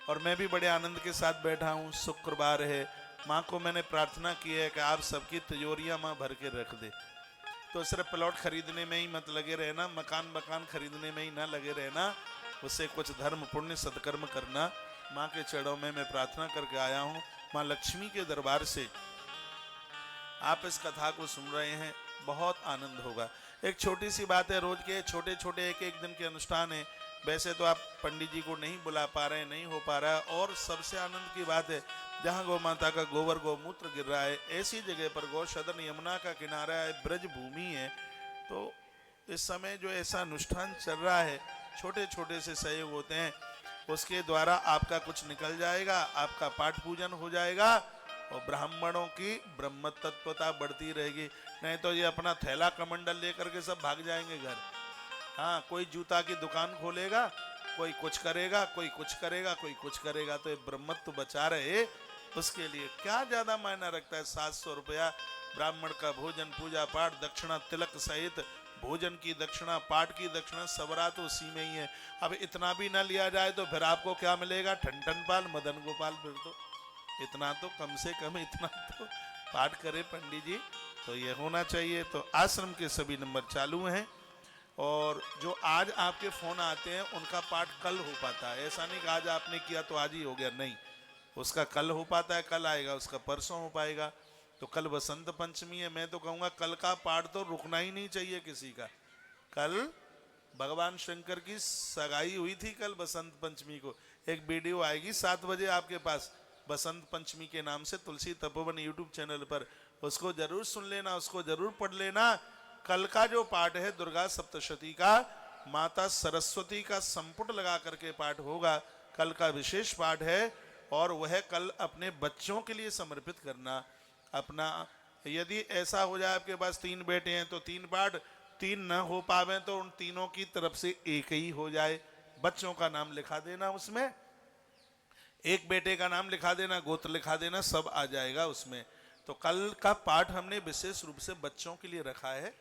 और मैं भी बड़े आनंद के साथ बैठा हूँ। शुक्रवार है, माँ को मैंने प्रार्थना की है कि आप सबकी तिजोरियाँ माँ भर के रख दे। तो सिर्फ प्लॉट खरीदने में ही मत लगे रहना, मकान खरीदने में ही ना लगे रहना, उससे कुछ धर्म पुण्य सत्कर्म करना। माँ के चरणों में मैं प्रार्थना करके आया हूँ। माँ लक्ष्मी के दरबार से आप इस कथा को सुन रहे हैं, बहुत आनंद होगा। एक छोटी सी बात है, रोज के छोटे छोटे एक एक दिन के अनुष्ठान है, वैसे तो आप पंडित जी को नहीं बुला पा रहे हैं, नहीं हो पा रहा है। और सबसे आनंद की बात है, जहाँ गौ माता का गोबर गौमूत्र गिर रहा है, ऐसी जगह पर गौ सदन यमुना का किनारा है, ब्रज भूमि है, तो इस समय जो ऐसा अनुष्ठान चल रहा है, छोटे छोटे से सहयोग होते हैं, उसके द्वारा आपका कुछ निकल जाएगा, आपका पाठ पूजन हो जाएगा और ब्राह्मणों की ब्रह्म तत्वता बढ़ती रहेगी। नहीं तो ये अपना थैला कमंडल लेकर के सब भाग जाएंगे घर। हाँ, कोई जूता की दुकान खोलेगा, कोई कुछ करेगा, कोई कुछ करेगा, कोई कुछ करेगा। तो ये ब्रह्मत्व बचा रहे, उसके लिए क्या ज्यादा मायना रखता है 700 रुपया ब्राह्मण का भोजन, पूजा पाठ, दक्षिणा, तिलक सहित भोजन की दक्षिणा, पाठ की दक्षिणा, सबरा तो उसी में ही है। अब इतना भी ना लिया जाए तो फिर आपको क्या मिलेगा? ठन पाल, मदन गोपाल। फिर तो इतना तो कम से कम इतना तो पाठ करे पंडित जी, तो ये होना चाहिए। तो आश्रम के सभी नंबर चालू हैं और जो आज आपके फोन आते हैं उनका पाठ कल हो पाता है। ऐसा नहीं कि आज आपने किया तो आज ही हो गया, नहीं, उसका कल हो पाता है, कल आएगा, उसका परसों हो पाएगा। तो कल बसंत पंचमी है, मैं तो कहूँगा कल का पाठ तो रुकना ही नहीं चाहिए किसी का। कल भगवान शंकर की सगाई हुई थी, कल बसंत पंचमी को। एक वीडियो आएगी 7 बजे आपके पास बसंत पंचमी के नाम से, तुलसी तपोवन यूट्यूब चैनल पर, उसको जरूर सुन लेना, उसको जरूर पढ़ लेना। कल का जो पाठ है दुर्गा सप्तशती का, माता सरस्वती का संपुट लगा करके पाठ होगा, कल का विशेष पाठ है। और वह कल अपने बच्चों के लिए समर्पित करना अपना। यदि ऐसा हो जाए आपके पास 3 बेटे हैं तो 3 पाठ, 3 न हो पावे तो उन तीनों की तरफ से एक ही हो जाए। बच्चों का नाम लिखा देना, उसमें एक बेटे का नाम लिखा देना, गोत्र लिखा देना, सब आ जाएगा उसमें। तो कल का पाठ हमने विशेष रूप से बच्चों के लिए रखा है।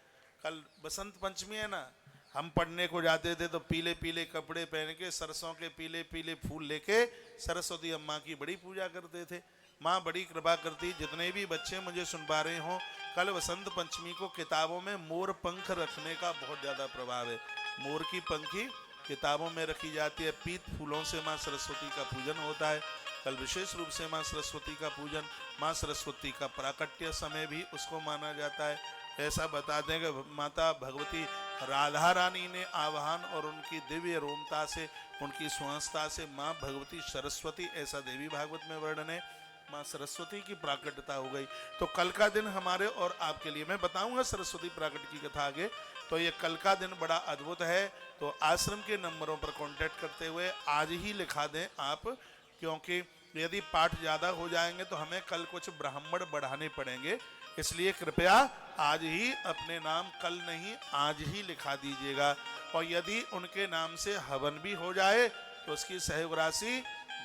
कल बसंत पंचमी है ना, हम पढ़ने को जाते थे तो पीले पीले कपड़े पहन के, सरसों के पीले पीले फूल लेके सरस्वती अम्मा की बड़ी पूजा करते थे। माँ बड़ी कृपा करती। जितने भी बच्चे मुझे सुन पा रहे हों, कल वसंत पंचमी को किताबों में मोर पंख रखने का बहुत ज़्यादा प्रभाव है। मोर की पंखी किताबों में रखी जाती है। पीत फूलों से माँ सरस्वती का पूजन होता है। कल विशेष रूप से माँ सरस्वती का पूजन, माँ सरस्वती का प्राकट्य समय भी उसको माना जाता है। ऐसा बताते हैं कि माता भगवती राधा रानी ने आह्वान और उनकी दिव्य रोमता से, उनकी सुहंसता से माँ भगवती सरस्वती, ऐसा देवी भागवत में वर्णन है, माँ सरस्वती की प्राकटता हो गई। तो कल का दिन हमारे और आपके लिए, मैं बताऊंगा सरस्वती प्राकट की कथा आगे, तो ये कल का दिन बड़ा अद्भुत है। तो आश्रम के नंबरों पर कांटेक्ट करते हुए आज ही लिखा दें आप, क्योंकि यदि पाठ ज़्यादा हो जाएंगे तो हमें कल कुछ ब्राह्मण बढ़ाने पड़ेंगे। इसलिए कृपया आज ही अपने नाम, कल नहीं आज ही लिखा दीजिएगा। और यदि उनके नाम से हवन भी हो जाए तो उसकी सहयोग राशि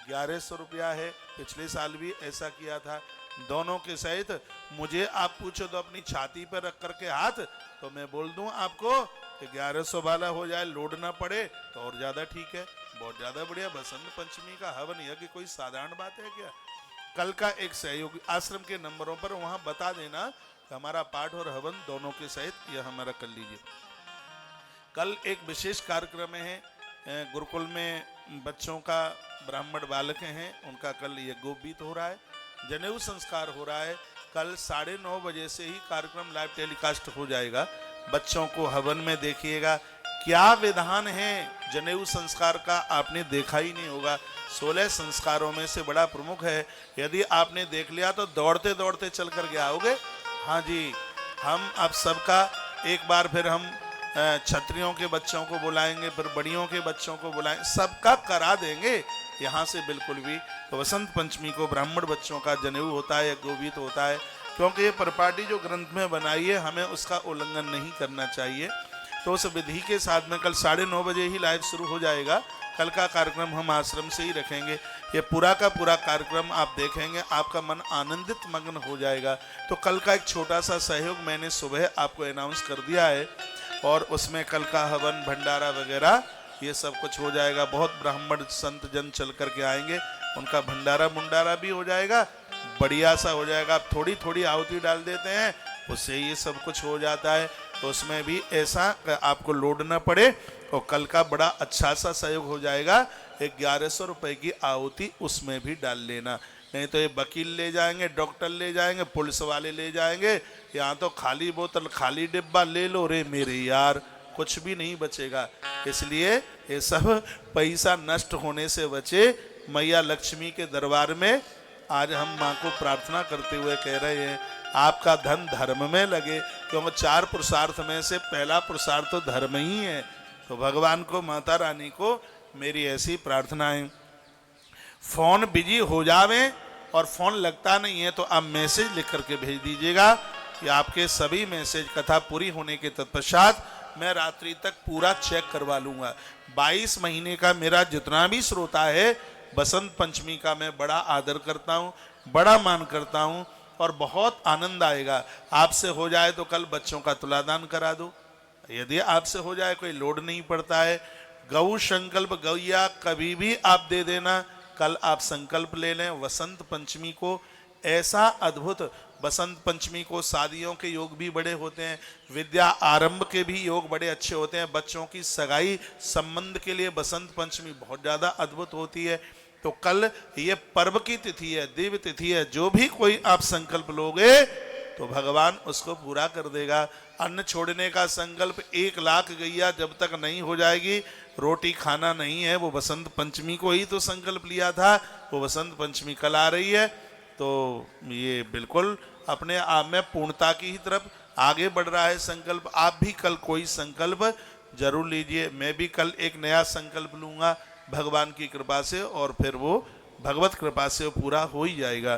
1100 रुपया है। पिछले साल भी ऐसा किया था। दोनों के सहित मुझे आप पूछो तो अपनी छाती पर रख करके हाथ, तो मैं बोल दूं आपको कि 1100 वाला हो जाए, लोड ना पड़े तो और ज़्यादा ठीक है, बहुत ज़्यादा बढ़िया। बसंत पंचमी का हवन यज्ञ कोई साधारण बात है क्या? कल का एक सहयोगी आश्रम के नंबरों पर वहाँ बता देना कि हमारा पाठ और हवन दोनों के सहित यह हमारा कर लीजिए। कल एक विशेष कार्यक्रम है, गुरुकुल में बच्चों का, ब्राह्मण बालक हैं, उनका कल यज्ञोपवीत हो रहा है, जनेऊ संस्कार हो रहा है। कल 9:30 बजे से ही कार्यक्रम लाइव टेलीकास्ट हो जाएगा। बच्चों को हवन में देखिएगा, क्या विधान है जनेऊ संस्कार का, आपने देखा ही नहीं होगा। 16 संस्कारों में से बड़ा प्रमुख है। यदि आपने देख लिया तो दौड़ते दौड़ते चल कर गया होगे। हाँ जी, हम आप सबका एक बार फिर हम क्षत्रियों के बच्चों को बुलाएंगे, फिर बड़ियों के बच्चों को बुलाएंगे, सबका करा देंगे यहाँ से बिल्कुल भी। तो वसंत पंचमी को ब्राह्मण बच्चों का जनेऊ होता है, यज्ञोपवीत होता है, क्योंकि ये परिपाटी जो ग्रंथ में बनाई है हमें उसका उल्लंघन नहीं करना चाहिए। तो उस विधि के साथ में कल 9:30 बजे ही लाइव शुरू हो जाएगा। कल का कार्यक्रम हम आश्रम से ही रखेंगे। ये पूरा का पूरा कार्यक्रम आप देखेंगे, आपका मन आनंदित मग्न हो जाएगा। तो कल का एक छोटा सा सहयोग मैंने सुबह आपको अनाउंस कर दिया है, और उसमें कल का हवन, भंडारा वगैरह ये सब कुछ हो जाएगा। बहुत ब्राह्मण संत जन चल करके आएंगे, उनका भंडारा मुंडारा भी हो जाएगा, बढ़िया सा हो जाएगा। आप थोड़ी थोड़ी आहुति डाल देते हैं, उससे ये सब कुछ हो जाता है। तो उसमें भी ऐसा आपको लोड ना पड़े, और कल का बड़ा अच्छा सा सहयोग हो जाएगा। 1100 रुपए की आहुति उसमें भी डाल लेना, नहीं तो ये वकील ले जाएंगे, डॉक्टर ले जाएंगे, पुलिस वाले ले जाएंगे। यहाँ तो खाली बोतल, खाली डिब्बा ले लो रे मेरे यार, कुछ भी नहीं बचेगा। इसलिए ये सब पैसा नष्ट होने से बचे। मैया लक्ष्मी के दरबार में आज हम माँ को प्रार्थना करते हुए कह रहे हैं आपका धन धर्म में लगे, क्योंकि 4 पुरुषार्थ में से पहला पुरुषार्थ तो धर्म ही है। तो भगवान को, माता रानी को मेरी ऐसी प्रार्थना है। फोन बिजी हो जावे और फोन लगता नहीं है तो आप मैसेज लिख करके भेज दीजिएगा कि आपके सभी मैसेज कथा पूरी होने के तत्पश्चात मैं रात्रि तक पूरा चेक करवा लूंगा। 22 महीने का मेरा जितना भी श्रोता है, बसंत पंचमी का मैं बड़ा आदर करता हूँ, बड़ा मान करता हूँ और बहुत आनंद आएगा। आपसे हो जाए तो कल बच्चों का तुलादान करा दो, यदि आपसे हो जाए कोई लोड नहीं पड़ता है। गौ संकल्प गौया कभी भी आप दे देना, कल आप संकल्प ले लें। वसंत पंचमी को ऐसा अद्भुत, बसंत पंचमी को शादियों के योग भी बड़े होते हैं, विद्या आरंभ के भी योग बड़े अच्छे होते हैं, बच्चों की सगाई संबंध के लिए बसंत पंचमी बहुत ज़्यादा अद्भुत होती है। तो कल ये पर्व की तिथि है, दिव्य तिथि है। जो भी कोई आप संकल्प लोगे तो भगवान उसको पूरा कर देगा। अन्न छोड़ने का संकल्प 1 लाख गैया जब तक नहीं हो जाएगी, रोटी खाना नहीं है। वो बसंत पंचमी को ही तो संकल्प लिया था, वो बसंत पंचमी कल आ रही है। तो ये बिल्कुल अपने आप में पूर्णता की ही तरफ आगे बढ़ रहा है संकल्प। आप भी कल कोई संकल्प जरूर लीजिए। मैं भी कल एक नया संकल्प लूँगा भगवान की कृपा से, और फिर वो भगवत कृपा से वो पूरा हो ही जाएगा।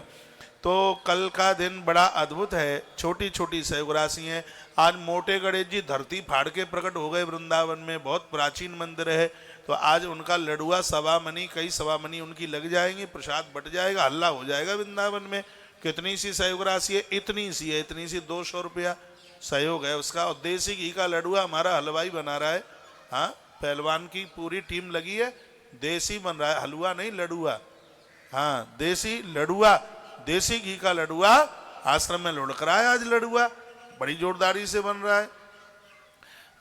तो कल का दिन बड़ा अद्भुत है। छोटी छोटी सहयोग राशि हैं। आज मोटे गणेश जी धरती फाड़ के प्रकट हो गए वृंदावन में, बहुत प्राचीन मंदिर है। तो आज उनका लडुआ सवामनी, कई सवामनी उनकी लग जाएंगी, प्रसाद बट जाएगा, हल्ला हो जाएगा वृंदावन में। कितनी सी सहयोग राशि है? इतनी सी है, इतनी सी 200 रुपया सहयोग है उसका। और देसी घी का लडुआ हमारा हलवाई बना रहा है। हाँ, पहलवान की पूरी टीम लगी है, देसी बन रहा है, हलवा नहीं लडुआ। हाँ, देसी लडुआ, देसी घी का लडुआ आश्रम में लुढ़क रहा है आज लडुआ, बड़ी जोरदारी से बन रहा है।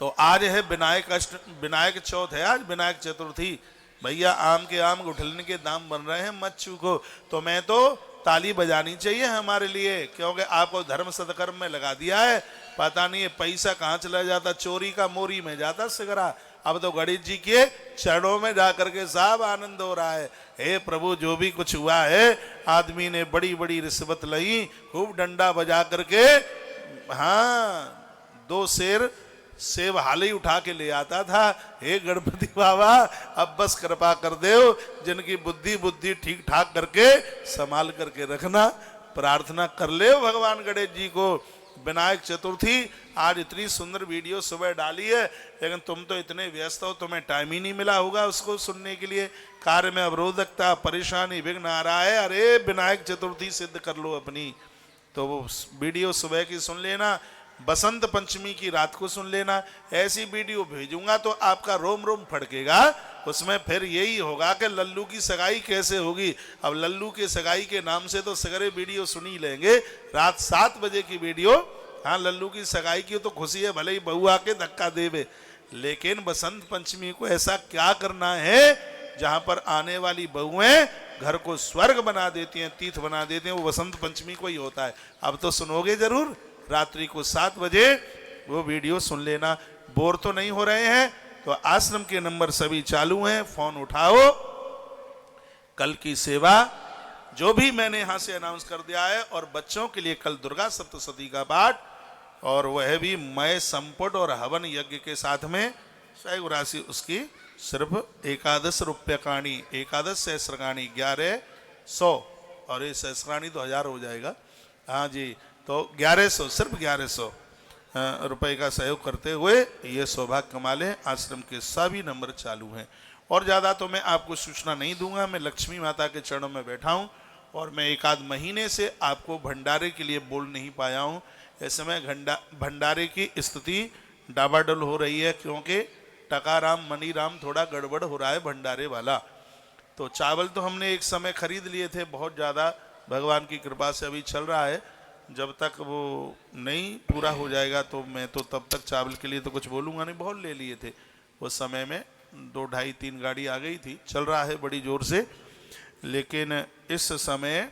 तो आज है विनायक चौथ है, आज विनायक चतुर्थी। भैया आम के आम गुठलने के दाम बन रहे हैं, मत चूको। तो मैं तो ताली बजानी चाहिए हमारे लिए, क्योंकि आपको धर्म सत्कर्म में लगा दिया है। पता नहीं ये पैसा कहाँ चला जाता, चोरी का मोरी में जाता सिगरा। अब तो गणेश जी के चरणों में जाकर के साहब आनंद हो रहा है। हे प्रभु, जो भी कुछ हुआ है, आदमी ने बड़ी बड़ी रिश्वत ली, खूब डंडा बजा करके, हाँ, 2 शेर सेब हाल ही उठा के ले आता था। हे गणपति बाबा, अब बस कृपा कर दो, जिनकी बुद्धि ठीक ठाक करके संभाल करके रखना। प्रार्थना कर ले भगवान गणेश जी को। विनायक चतुर्थी आज इतनी सुंदर वीडियो सुबह डाली है, लेकिन तुम तो इतने व्यस्त हो, तुम्हें टाइम ही नहीं मिला होगा उसको सुनने के लिए। कार्य में अवरोधकता, परेशानी, विघ्न आ रहा है। अरे विनायक चतुर्थी सिद्ध कर लो अपनी। तो वो वीडियो सुबह की सुन लेना, बसंत पंचमी की रात को सुन लेना। ऐसी वीडियो भेजूंगा तो आपका रोम रोम फड़केगा। उसमें फिर यही होगा कि लल्लू की सगाई कैसे होगी। अब लल्लू के सगाई के नाम से तो सगरे वीडियो सुन ही लेंगे। रात 7 बजे की वीडियो, हाँ, लल्लू की सगाई की तो खुशी है, भले ही बहू आके धक्का देवे, लेकिन बसंत पंचमी को ऐसा क्या करना है जहां पर आने वाली बहुएं घर को स्वर्ग बना देती हैं, तीर्थ बना देते हैं, वो बसंत पंचमी को ही होता है। अब तो सुनोगे जरूर, रात्रि को 7 बजे वो वीडियो सुन लेना। बोर तो नहीं हो रहे हैं तो आश्रम के नंबर सभी चालू हैं, फोन उठाओ। कल की सेवा जो भी मैंने यहां से अनाउंस कर दिया है, और बच्चों के लिए कल दुर्गा सप्तशती का पाठ, और वह भी मय संपुट और हवन यज्ञ के साथ में। सहयोग राशि उसकी सिर्फ 11 रुपयकाणी, 11 सहस्रकाणी 1100, और ये सहस्रकाणी तो 1000 हो जाएगा। हाँ जी, तो 1100, सिर्फ 1100 रुपए का सहयोग करते हुए ये सौभाग्य कमा लें। आश्रम के सभी नंबर चालू हैं, और ज़्यादा तो मैं आपको सूचना नहीं दूंगा। मैं लक्ष्मी माता के चरणों में बैठा हूँ, और मैं 1 आध महीने से आपको भंडारे के लिए बोल नहीं पाया हूँ। इस समय भंडारे की स्थिति डाबाडोल हो रही है, क्योंकि टकाराम मनीराम थोड़ा गड़बड़ हो रहा है भंडारे वाला। तो चावल तो हमने एक समय खरीद लिए थे बहुत ज़्यादा, भगवान की कृपा से अभी चल रहा है। जब तक वो नहीं पूरा हो जाएगा तो मैं तो तब तक चावल के लिए तो कुछ बोलूँगा नहीं। बहुत ले लिए थे उस समय में, 2, 2.5, 3 गाड़ी आ गई थी। चल रहा है बड़ी जोर से, लेकिन इस समय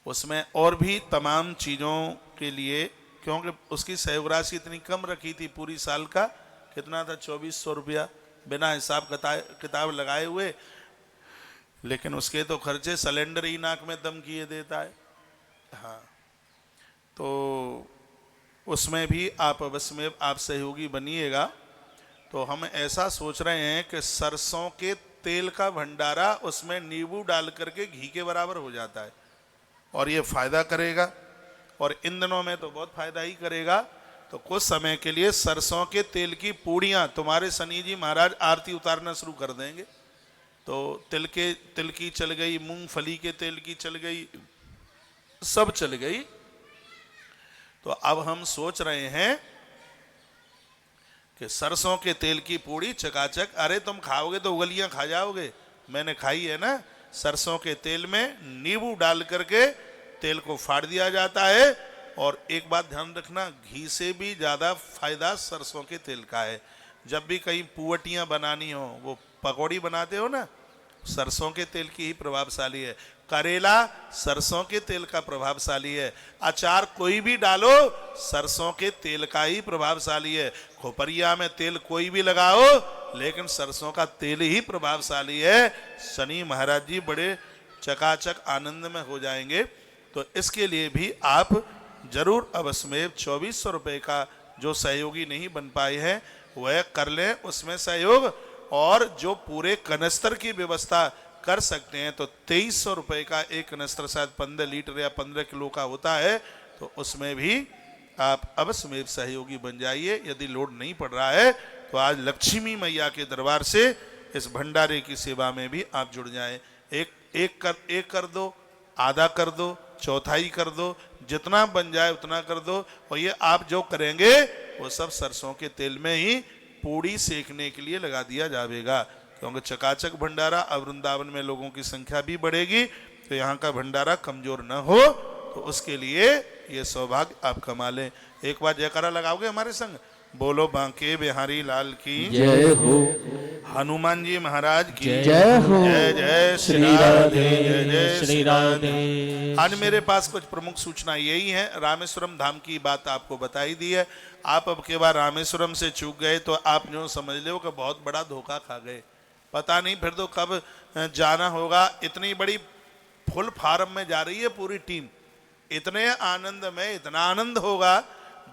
उसमें और भी तमाम चीज़ों के लिए क्योंकि उसकी सहयोग राशि इतनी कम रखी थी, पूरी साल का कितना था, 2400 रुपया बिना हिसाब किताब लगाए हुए, लेकिन उसके तो खर्चे सिलेंडर ही नाक में दम किए देता है। हाँ, तो उसमें भी आप अवश्य में आप सहयोगी बनिएगा। तो हम ऐसा सोच रहे हैं कि सरसों के तेल का भंडारा उसमें नींबू डाल करके घी के बराबर हो जाता है और ये फायदा करेगा, और इन दिनों में तो बहुत फायदा ही करेगा। तो कुछ समय के लिए सरसों के तेल की पूड़ियाँ तुम्हारे शनि जी महाराज आरती उतारना शुरू कर देंगे। तो तिल की चल गई, मूंगफली के तेल की चल गई, सब चल गई। तो अब हम सोच रहे हैं कि सरसों के तेल की पूड़ी चकाचक, अरे तुम खाओगे तो उंगलियां खा जाओगे, मैंने खाई है ना। सरसों के तेल में नींबू डाल करके तेल को फाड़ दिया जाता है, और एक बात ध्यान रखना, घी से भी ज़्यादा फायदा सरसों के तेल का है। जब भी कहीं पुवटियाँ बनानी हो, वो पकौड़ी बनाते हो ना, सरसों के तेल की ही प्रभावशाली है। करेला सरसों के तेल का प्रभावशाली है। अचार कोई भी डालो सरसों के तेल का ही प्रभावशाली है। खोपरिया में तेल कोई भी लगाओ, लेकिन सरसों का तेल ही प्रभावशाली है। शनि महाराज जी बड़े चकाचक आनंद में हो जाएंगे। तो इसके लिए भी आप जरूर अवश्य में 2400 रुपये का जो सहयोगी नहीं बन पाए हैं वह कर लें, उसमें सहयोग। और जो पूरे कनस्तर की व्यवस्था कर सकते हैं तो 2300 रुपये का एक कनस्तर, शायद 15 लीटर या 15 किलो का होता है, तो उसमें भी आप अवश्य में सहयोगी बन जाइए। यदि लोड नहीं पड़ रहा है तो आज लक्ष्मी मैया के दरबार से इस भंडारे की सेवा में भी आप जुड़ जाएं। एक कर दो, आधा कर दो, चौथाई कर दो, जितना बन जाए उतना कर दो। और ये आप जो करेंगे वो सब सरसों के तेल में ही पूड़ी सेकने के लिए लगा दिया जाएगा, क्योंकि चकाचक भंडारा, अब वृंदावन में लोगों की संख्या भी बढ़ेगी, तो यहाँ का भंडारा कमजोर न हो, तो उसके लिए ये सौभाग्य आप कमा लें। एक बार जयकारा लगाओगे हमारे संग, बोलो बांके बिहारी लाल की जय हो, हनुमान जी महाराज की जय हो, जय जय श्री राधे, जय जय श्री राधे। आज मेरे पास कुछ प्रमुख सूचना यही है। रामेश्वरम धाम की बात आपको बताई दी है। आप अब के बार रामेश्वरम से चूक गए तो आप जो समझ लो कि बहुत बड़ा धोखा खा गए। पता नहीं फिर तो कब जाना होगा। इतनी बड़ी फुल फार्म में जा रही है पूरी टीम, इतने आनंद में इतना आनंद होगा।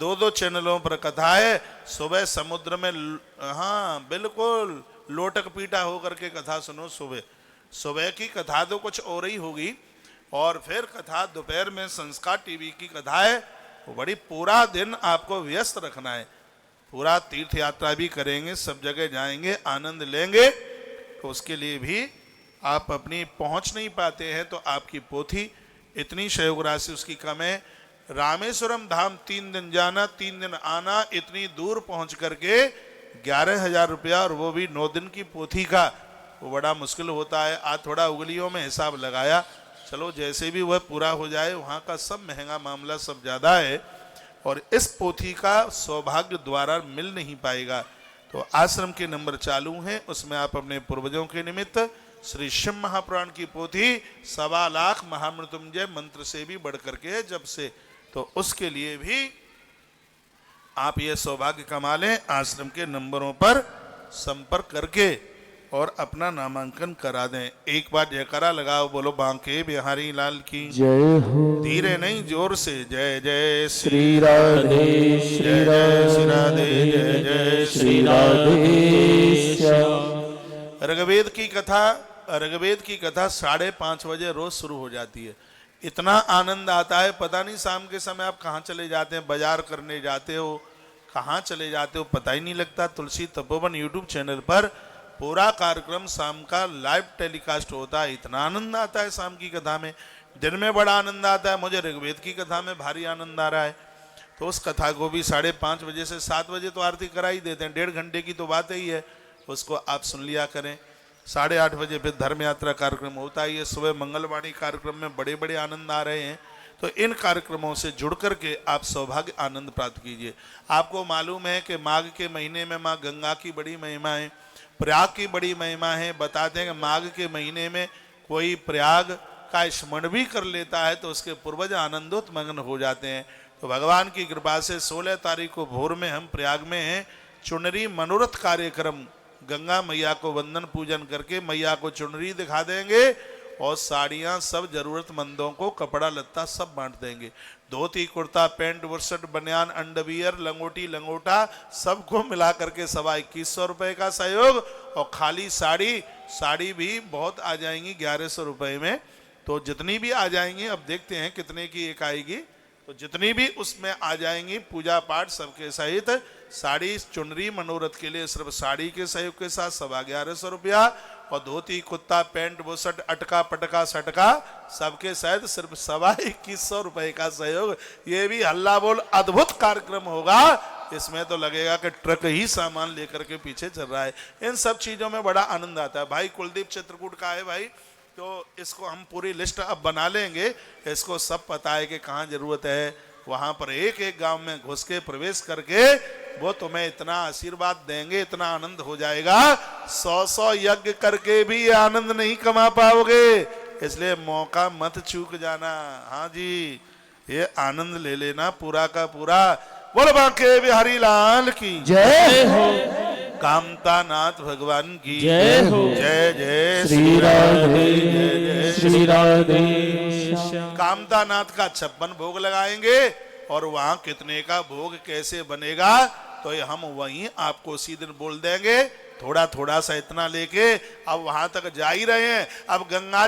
2-2 चैनलों पर कथा है। सुबह समुद्र में, हाँ बिल्कुल लोटक पीटा होकर के कथा सुनो। सुबह की कथा तो कुछ और ही होगी, और फिर कथा दोपहर में संस्कार टीवी की कथा है। वो बड़ी पूरा दिन आपको व्यस्त रखना है। पूरा तीर्थ यात्रा भी करेंगे, सब जगह जाएंगे, आनंद लेंगे। तो उसके लिए भी आप अपनी पहुंच नहीं पाते हैं तो आपकी पोथी, इतनी सहयोग राशि उसकी कम है। रामेश्वरम धाम 3 दिन जाना 3 दिन आना, इतनी दूर पहुंच करके 11,000 रुपया, और वो भी 9 दिन की पोथी का, वो बड़ा मुश्किल होता है। आज थोड़ा उंगलियों में हिसाब लगाया, चलो जैसे भी वह पूरा हो जाए। वहाँ का सब महंगा मामला, सब ज़्यादा है, और इस पोथी का सौभाग्य द्वारा मिल नहीं पाएगा। तो आश्रम के नंबर चालू हैं, उसमें आप अपने पूर्वजों के निमित्त श्री शिव महापुराण की पोथी 1.25 लाख महामृत्युंजय मंत्र से भी बढ़ करके है जब से, तो उसके लिए भी आप ये सौभाग्य कमा लें। आश्रम के नंबरों पर संपर्क करके और अपना नामांकन करा दें। एक बार जयकारा लगाओ, बोलो बांके बिहारी लाल की जय हो, धीरे नहीं जोर से, जय जय श्री राधे, श्री राधे, जय जय श्री राधे श्याम। ऋग्वेद की कथा 5:30 बजे रोज शुरू हो जाती है। इतना आनंद आता है, पता नहीं शाम के समय आप कहाँ चले जाते हैं, बाजार करने जाते हो, कहाँ चले जाते हो पता ही नहीं लगता। तुलसी तपोवन यूट्यूब चैनल पर पूरा कार्यक्रम शाम का लाइव टेलीकास्ट होता है। इतना आनंद आता है शाम की कथा में। दिन में बड़ा आनंद आता है, मुझे ऋग्वेद की कथा में भारी आनंद आ रहा है। तो उस कथा को भी 5:30 बजे से 7 बजे तो आरती करा ही देते हैं, 1.5 घंटे की तो बात ही है, उसको आप सुन लिया करें। 8:30 बजे फिर धर्म यात्रा कार्यक्रम होता ही है। सुबह मंगलवाणी कार्यक्रम में बड़े बड़े आनंद आ रहे हैं। तो इन कार्यक्रमों से जुड़ करके आप सौभाग्य आनंद प्राप्त कीजिए। आपको मालूम है कि माघ के महीने में माँ गंगा की बड़ी महिमा है, प्रयाग की बड़ी महिमा है। बताते हैं कि माघ के महीने में कोई प्रयाग का स्मरण भी कर लेता है तो उसके पूर्वज आनंदोत मग्न हो जाते हैं। तो भगवान की कृपा से 16 तारीख को भोर में हम प्रयाग में हैं। चुनरी मनोरथ कार्यक्रम, गंगा मैया को वंदन पूजन करके मैया को चुनरी दिखा देंगे और साड़ियां सब जरूरतमंदों को कपड़ा लत्ता सब बांट देंगे। धोती कुर्ता पैंट बुरशट बनियान अंडरवियर लंगोटी लंगोटा सबको मिला करके 21,500 रुपए का सहयोग। और खाली साड़ी भी बहुत आ जाएंगी 1100 रुपए में। तो जितनी भी आ जाएंगी, अब देखते हैं कितने की एक आएगी, तो जितनी भी उसमें आ जाएंगी पूजा पाठ सबके सहित साड़ी चुनरी मनोरथ के लिए सिर्फ साड़ी के सहयोग के साथ 1150 रुपया। और धोती कुत्ता पैंट बुशट अटका पटका सटका सबके सहित सिर्फ 21,500 रुपए का सहयोग। ये भी हल्ला बोल अद्भुत कार्यक्रम होगा। इसमें तो लगेगा कि ट्रक ही सामान लेकर के पीछे चल रहा है। इन सब चीजों में बड़ा आनंद आता है। भाई कुलदीप चित्रकूट का है भाई, तो इसको हम पूरी लिस्ट अब बना लेंगे। इसको सब पता है कि कहाँ जरूरत है, वहां पर एक एक गांव में घुस के प्रवेश करके वो तुम्हें इतना आशीर्वाद देंगे, इतना आनंद हो जाएगा। 100 यज्ञ करके भी ये आनंद नहीं कमा पाओगे, इसलिए मौका मत चूक जाना। हाँ जी, ये आनंद ले लेना पूरा का पूरा। बोल बांके बिहारी लाल की जय हो, कामता नाथ भगवान की जय हो। जय जय श्री राधे जय श्री राधे। कामता नाथ का 56 भोग लगाएंगे और वहां कितने का भोग कैसे बनेगा तो ये हम वहीं आपको उसी दिन बोल देंगे। थोड़ा थोड़ा सा इतना लेके अब वहां तक जा ही रहे हैं। अब गंगा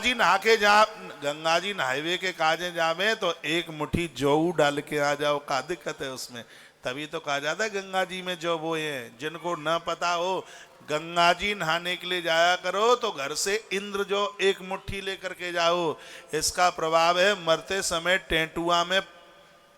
जी नहावे के काजे जावे तो एक मुट्ठी जौ डाल के आ जाओ, का दिक्कत है उसमें? तभी तो कहा जाता है गंगा जी में जौ बोए हैं। जिनको न पता हो, गंगा जी नहाने के लिए जाया करो तो घर से इंद्र जो एक मुट्ठी लेकर के जाओ। इसका प्रभाव है मरते समय टेंटुआ में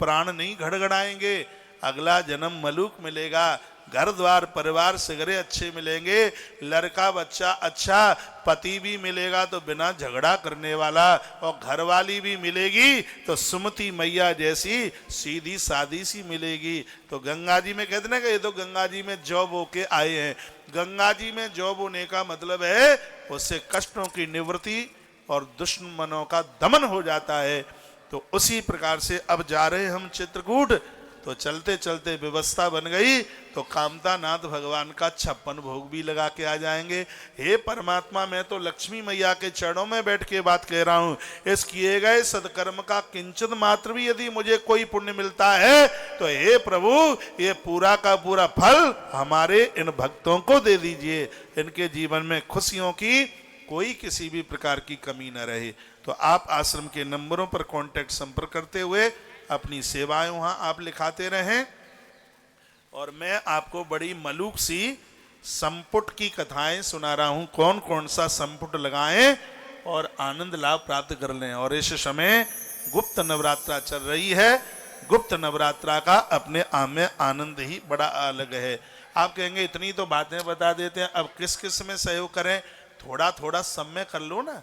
प्राण नहीं घड़घड़ाएंगे, अगला जन्म मलूक मिलेगा, घर द्वार परिवार सगरे अच्छे मिलेंगे, लड़का बच्चा अच्छा, पति भी मिलेगा तो बिना झगड़ा करने वाला, और घरवाली भी मिलेगी तो सुमति मैया जैसी सीधी सादी सी मिलेगी। तो गंगा जी में कहते ना कि ये तो गंगा जी में जौ बो के आए हैं। गंगा जी में जौ बोने का मतलब है उससे कष्टों की निवृत्ति और दुश्मनों का दमन हो जाता है। तो उसी प्रकार से अब जा रहे हम चित्रकूट। तो चलते चलते व्यवस्था बन गई तो कामता नाथ भगवान का 56 भोग भी लगा के आ जाएंगे। हे परमात्मा, मैं तो लक्ष्मी मैया के चरणों में बैठ के बात कह रहा हूँ। इस किए गए सदकर्म का किंचित मात्र भी यदि मुझे कोई पुण्य मिलता है तो हे प्रभु, ये पूरा का पूरा फल हमारे इन भक्तों को दे दीजिए। इनके जीवन में खुशियों की कोई किसी भी प्रकार की कमी न रहे। तो आप आश्रम के नंबरों पर कांटेक्ट संपर्क करते हुए अपनी सेवाएं वहां आप लिखाते रहें। और मैं आपको बड़ी मलूक सी संपुट की कथाएं सुना रहा हूं, कौन कौन सा संपुट लगाएं और आनंद लाभ प्राप्त कर लें। और इस समय गुप्त नवरात्रा चल रही है। गुप्त नवरात्रा का अपने आप में आनंद ही बड़ा अलग है। आप कहेंगे इतनी तो बातें बता देते हैं, अब किस किस में सहयोग करें? थोड़ा थोड़ा सब में कर लो ना।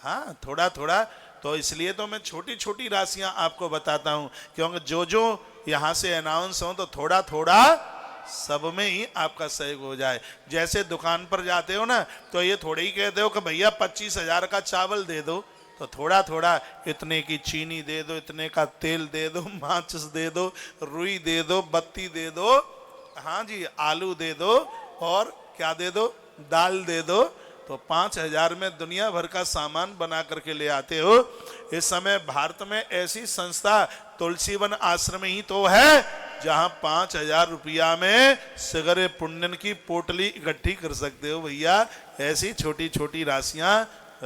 हाँ, थोड़ा थोड़ा। तो इसलिए तो मैं छोटी छोटी राशियां आपको बताता हूं, क्योंकि जो जो यहां से अनाउंस हो तो थोड़ा थोड़ा सब में ही आपका सहयोग हो जाए। जैसे दुकान पर जाते हो ना तो ये थोड़े ही कहते हो कि भैया 25,000 का चावल दे दो, तो थोड़ा थोड़ा इतने की चीनी दे दो, इतने का तेल दे दो, माचिस दे दो, रुई दे दो, बत्ती दे दो, हाँ जी, आलू दे दो, और क्या दे दो? दाल दे दो। तो 5,000 में दुनिया भर का सामान बना करके ले आते हो। इस समय भारत में ऐसी संस्था तुलसीवन आश्रम ही तो है जहां 5,000 रुपया में सगरे पुण्यन की पोटली इकट्ठी कर सकते हो भैया। ऐसी छोटी छोटी राशियां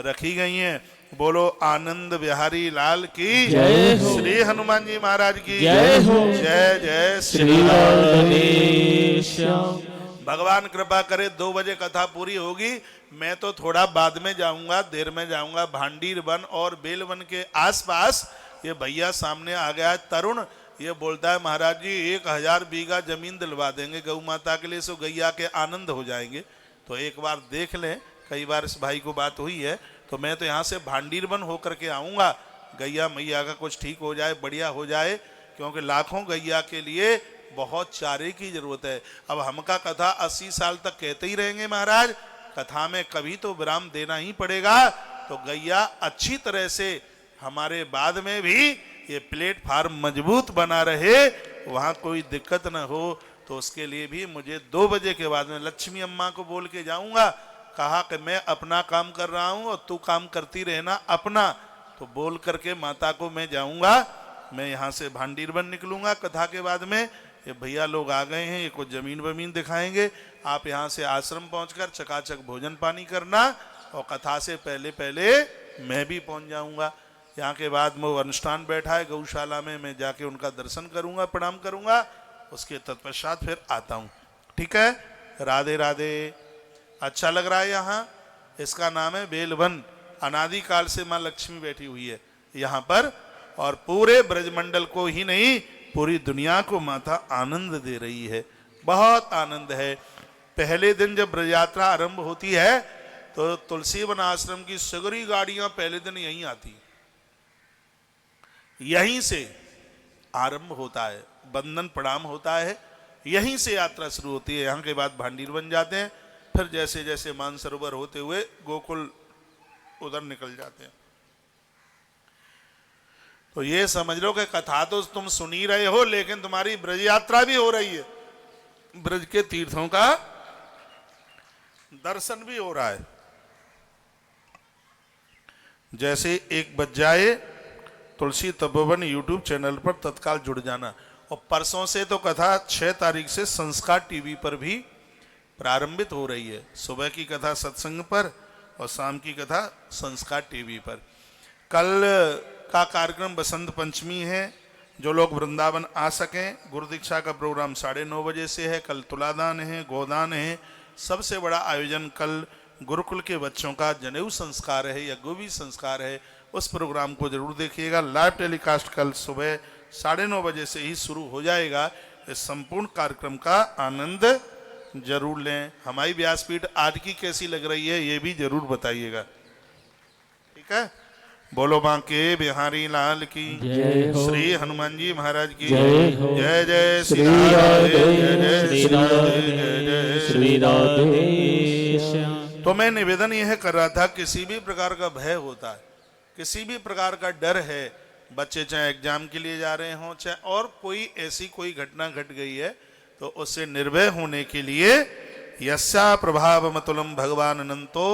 रखी गई हैं। बोलो आनंद बिहारी लाल की जय हो। श्री हनुमान जी महाराज की जय हो। जय जय श्री राधेश। भगवान कृपा करे 2 बजे कथा पूरी होगी। मैं तो थोड़ा बाद में जाऊंगा, देर में जाऊंगा। भांडीर वन और बेलवन के आसपास ये भैया सामने आ गया है तरुण, ये बोलता है महाराज जी 1000 बीघा जमीन दिलवा देंगे गौ माता के लिए, सो गैया के आनंद हो जाएंगे। तो एक बार देख लें, कई बार इस भाई को बात हुई है। तो मैं तो यहाँ से भांडीर वन होकर के आऊँगा, गैया मैया का कुछ ठीक हो जाए, बढ़िया हो जाए, क्योंकि लाखों गैया के लिए बहुत चारे की जरूरत है। अब हमका कथा 80 साल तक कहते ही रहेंगे महाराज, कथा में कभी तो विराम देना ही पड़ेगा। तो गैया अच्छी तरह से हमारे बाद में भी ये प्लेटफार्म मजबूत बना रहे, वहां कोई दिक्कत ना हो। तो उसके लिए भी मुझे 2 बजे के बाद में लक्ष्मी अम्मा को बोल के जाऊंगा। कहा कि मैं अपना काम कर रहा हूं और तू काम करती रहना अपना। तो बोल करके माता को मैं जाऊंगा। मैं यहाँ से भांडीरबन निकलूंगा कथा के बाद में। ये भैया लोग आ गए हैं, ये कुछ जमीन वमीन दिखाएंगे। आप यहाँ से आश्रम पहुंचकर चकाचक भोजन पानी करना और कथा से पहले पहले मैं भी पहुंच जाऊंगा। यहाँ के बाद में वो अनुष्ठान बैठा है गौशाला में, मैं जाके उनका दर्शन करूंगा, प्रणाम करूंगा। उसके तत्पश्चात फिर आता हूँ। ठीक है, राधे राधे। अच्छा लग रहा है यहाँ। इसका नाम है बेलवन। अनादिकाल से माँ लक्ष्मी बैठी हुई है यहाँ पर, और पूरे ब्रजमंडल को ही नहीं पूरी दुनिया को माता आनंद दे रही है। बहुत आनंद है। पहले दिन जब ब्रज यात्रा आरंभ होती है तो तुलसी वन आश्रम की सगरी गाड़ियां पहले दिन यहीं आती, यहीं से आरंभ होता है, बंधन प्रणाम होता है, यहीं से यात्रा शुरू होती है। यहाँ के बाद भांडीरवन जाते हैं, फिर जैसे जैसे मानसरोवर होते हुए गोकुल उधर निकल जाते हैं। तो ये समझ लो कि कथा तो तुम सुन ही रहे हो, लेकिन तुम्हारी ब्रज यात्रा भी हो रही है, ब्रज के तीर्थों का दर्शन भी हो रहा है। जैसे 1 बज जाए तुलसी तपोवन यूट्यूब चैनल पर तत्काल जुड़ जाना। और परसों से तो कथा 6 तारीख से संस्कार टीवी पर भी प्रारंभित हो रही है। सुबह की कथा सत्संग पर और शाम की कथा संस्कार टीवी पर। कल का कार्यक्रम बसंत पंचमी है। जो लोग वृंदावन आ सकें, गुरु दीक्षा का प्रोग्राम 9:30 बजे से है। कल तुलादान है, गोदान है। सबसे बड़ा आयोजन कल गुरुकुल के बच्चों का जनेऊ संस्कार है, यज्ञोपवीत संस्कार है। उस प्रोग्राम को जरूर देखिएगा। लाइव टेलीकास्ट कल सुबह 9:30 बजे से ही शुरू हो जाएगा। इस संपूर्ण कार्यक्रम का आनंद जरूर लें। हमारी व्यासपीठ आज की कैसी लग रही है ये भी जरूर बताइएगा। ठीक है, बोलो बांके बिहारी लाल की जय हो। श्री हनुमान जी महाराज की जय हो। जय जय श्री श्री राधे, राधे, जय जय श्री श्री राधे, राधे, जय जय श्री राधे श्याम। तो मैं निवेदन यह कर रहा था, किसी भी प्रकार का भय होता है, किसी भी प्रकार का डर है, बच्चे चाहे एग्जाम के लिए जा रहे हों, चाहे और कोई ऐसी कोई घटना घट गई है, तो उससे निर्भय होने के लिए यस्या प्रभाव मतुलम भगवान अनंतो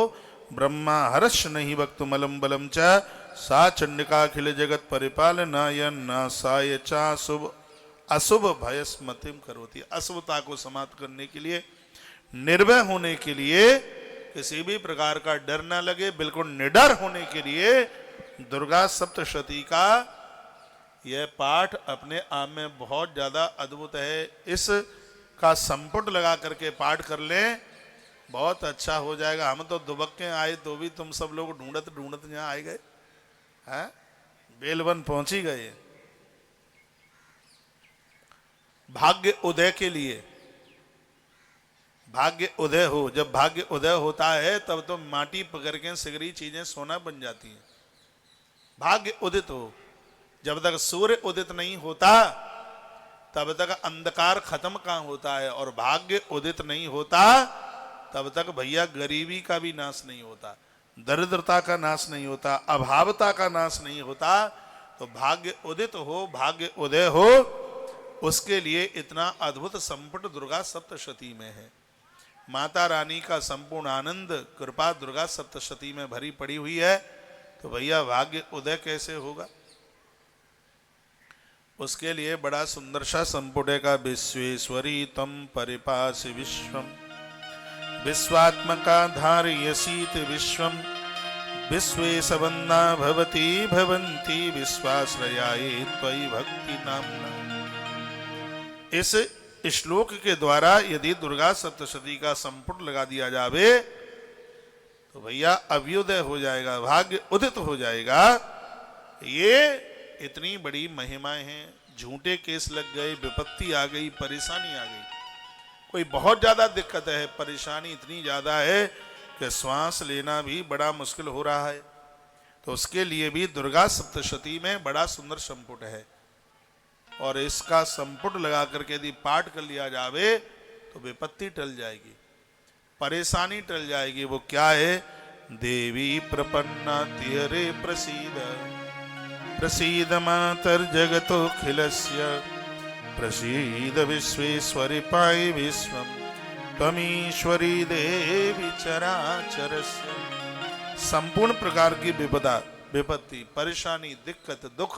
ब्रह्मा हर्ष नहीं वक्तुमलम बलम च सा चंडिका अखिल जगत परिपालनाय नासाय चा शुभ अशुभ भयस्मतिम करोति। अशुभता को समाप्त करने के लिए, निर्भय होने के लिए, किसी भी प्रकार का डर ना लगे, बिल्कुल निडर होने के लिए दुर्गा सप्तशती का यह पाठ अपने आप में बहुत ज्यादा अद्भुत है। इस का संपुट लगा करके पाठ कर लें, बहुत अच्छा हो जाएगा। हम तो दुबक्के आए तो भी तुम सब लोग ढूंढत ढूंढत यहाँ आए गए हैं, बेलवन पहुंच ही गए। भाग्य उदय के लिए, भाग्य उदय हो, जब भाग्य उदय होता है तब तो माटी पकड़ के सिगरी चीजें सोना बन जाती हैं। भाग्य उदित हो, जब तक सूर्य उदित नहीं होता तब तक अंधकार खत्म कहां होता है, और भाग्य उदित नहीं होता तब तक भैया गरीबी का भी नाश नहीं होता, दरिद्रता का नाश नहीं होता, अभावता का नाश नहीं होता। तो भाग्य उदित हो, भाग्य उदय हो, उसके लिए इतना अद्भुत संपुट दुर्गा सप्तशती में है। माता रानी का संपूर्ण आनंद कृपा दुर्गा सप्तशती में भरी पड़ी हुई है। तो भैया भाग्य उदय कैसे होगा? उसके लिए बड़ा सुंदर सा संपुट का विश्वेश्वरी तम परिपासि विश्वम विश्वात्मका धारयसीत विश्वम विश्वे सबन्ना भवती भवन्ति विश्वाश्रयाये त्वयि भक्ति नामना। इस श्लोक के द्वारा यदि दुर्गा सप्तशती का संपुट लगा दिया जावे तो भैया अभ्युदय हो जाएगा, भाग्य उदित हो जाएगा। ये इतनी बड़ी महिमाएं हैं। झूठे केस लग गए, विपत्ति आ गई, परेशानी आ गई, कोई बहुत ज्यादा दिक्कत है, परेशानी इतनी ज्यादा है कि श्वास लेना भी बड़ा मुश्किल हो रहा है, तो उसके लिए भी दुर्गा सप्तशती में बड़ा सुंदर संपुट है। और इसका संपुट लगा करके यदि पाठ कर लिया जावे तो विपत्ति टल जाएगी, परेशानी टल जाएगी। वो क्या है? देवी प्रपन्ना तिहरे प्रसीद प्रसीद मातर्जगतोऽखिलस्य प्रसीद विश्वेश्वरि पाहि विश्वं त्वमीश्वरी देवी चराचरस्य। संपूर्ण प्रकार की विपदा, विपत्ति, परेशानी, दिक्कत, दुख,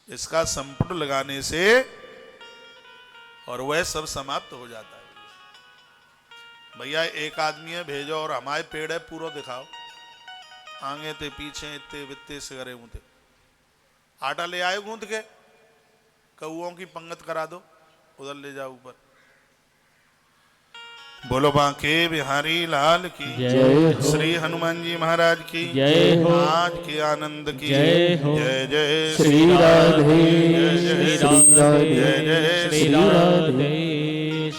इसका संपुट लगाने से और वह सब समाप्त हो जाता है। भैया एक आदमी है भेजो और हमारे पेड़ है पूरा दिखाओ, आगे ते पीछे इतने वित्ते से करे गूंथे, आटा ले आए गूंथ के, कौओं की पंगत करा दो, उधर ले जाओ ऊपर। बोलो बांके बिहारी लाल की जय हो। श्री हनुमान जी महाराज की जय हो। आज के आनंद की जय हो। जय जय श्री राधे जय श्री राधे जय जय श्री श्री राधे।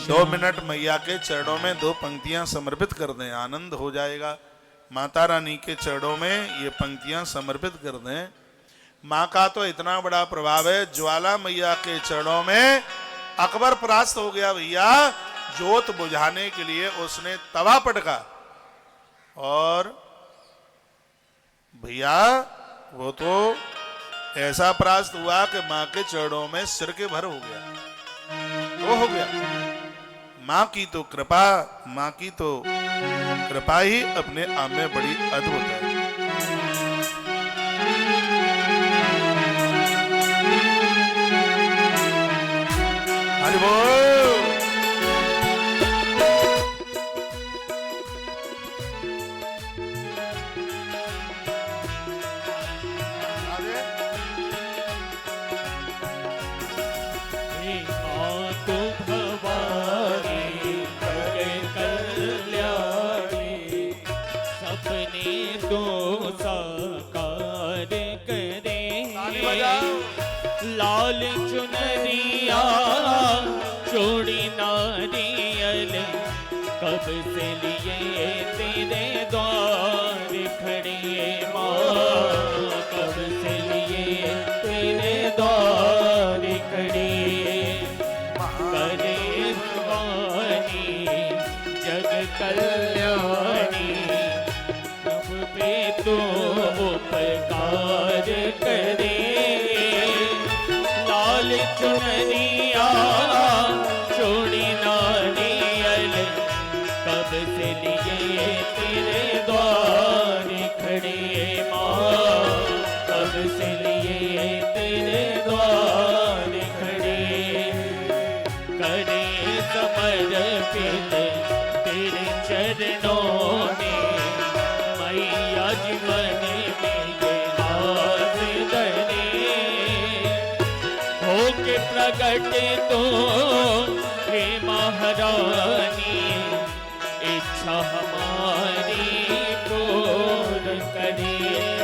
2 मिनट मैया के चरणों में 2 पंक्तियां समर्पित कर दें, आनंद हो जाएगा। माता रानी के चरणों में ये पंक्तियां समर्पित कर दें। माँ का तो इतना बड़ा प्रभाव है, ज्वाला मैया के चरणों में अकबर परास्त हो गया भैया। जोत बुझाने के लिए उसने तवा पटका और भैया वो तो ऐसा परास्त हुआ कि माँ के चरणों में सिर के भर हो गया, वो हो गया। माँ की तो कृपा, माँ की तो कृपा ही अपने आप में बड़ी अद्भुत है। हरि बोल। हे मातु भवानी जगत कल्याणी, सपने तो साकार करे। लाल चुनरिया चूड़ी नारियल, कब से लिए तेरे द्वार खड़े माँ, कब से लिए तेरे द्वार खड़े। करे भवानी जग कल्याणी, सब पे तो उपकार करे। लाल चुनरिया चूड़ी नारियल, कब से लिए तेरे द्वार खड़े माँ, कब से लिए तेरे द्वार खड़े। करे समर्पित तेरे चरणों में, मैया जीवन में ये लाज धरे। होके प्रकट तो हे महारानी, इच्छा हमारी पूर्ण करे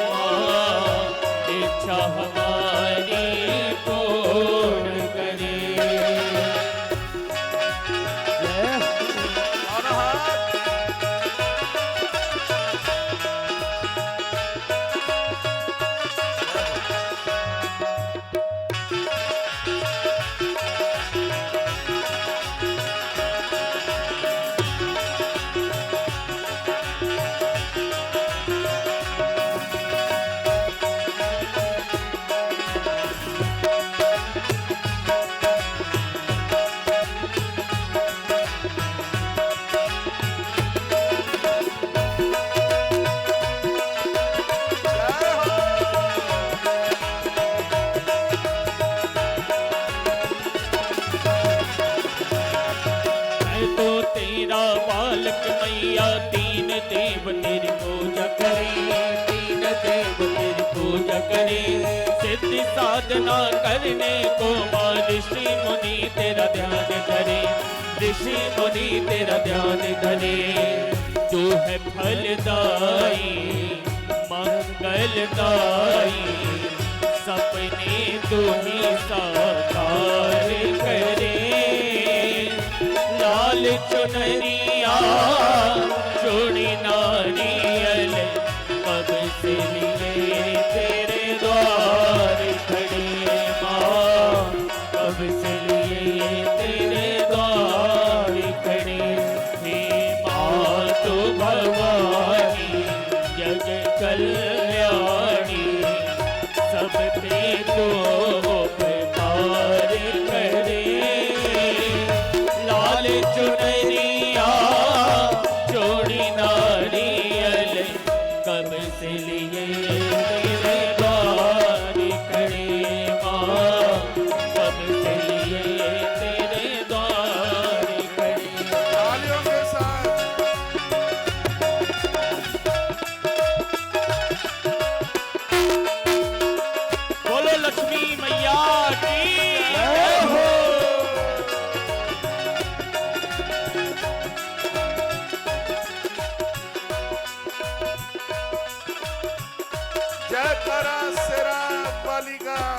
माँ, इच्छा हमारी पूर्ण करे। मैं तो तेरा बालक मैया, तीन देव तेरी पूजा करे, तीन देव तेरी पूजा करे। सिद्धि साधना करने को माँ ऋषि मुनि तेरा ध्यान करे, ऋषि मुनि तेरा ध्यान करे। तू है फलदाई मंगलदाई, सपने तू ही साकार करे। लाल चुनरिया चूड़ी नारियल, कब से लिए तेरे द्वार खड़े माँ, कब से लिए तेरे द्वार खड़े। हे माँ तो भवानी जग कल्याणी, सब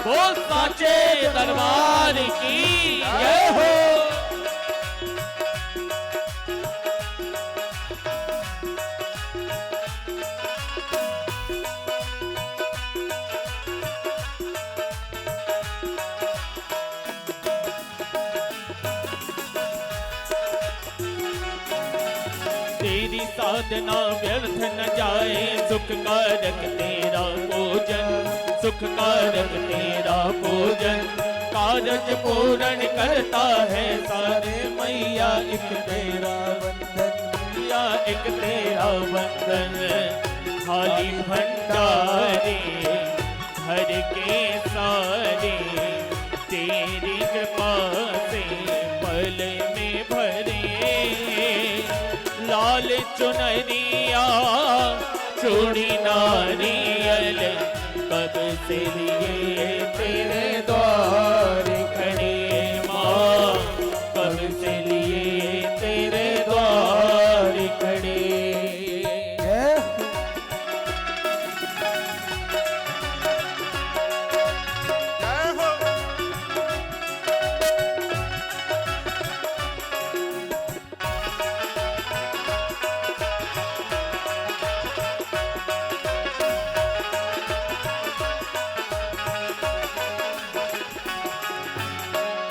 वो साचे दरबार की जय हो। तेरी साधना व्यर्थ न जाए, सुख कारक तेरा पूजन, सुख कारक तेरा पूजन, कारज पूर्ण करता है सारे मैया एक तेरा वंदन, मैया एक तेरा वंदन। खाली भंडारे घर के सारे तेरी कृपा से पल में भरे, लाल चुनरिया चूड़ी नारियल कब से लिए तेरे द्वार खड़े, माँ कब से लिए तेरे द्वार खड़े।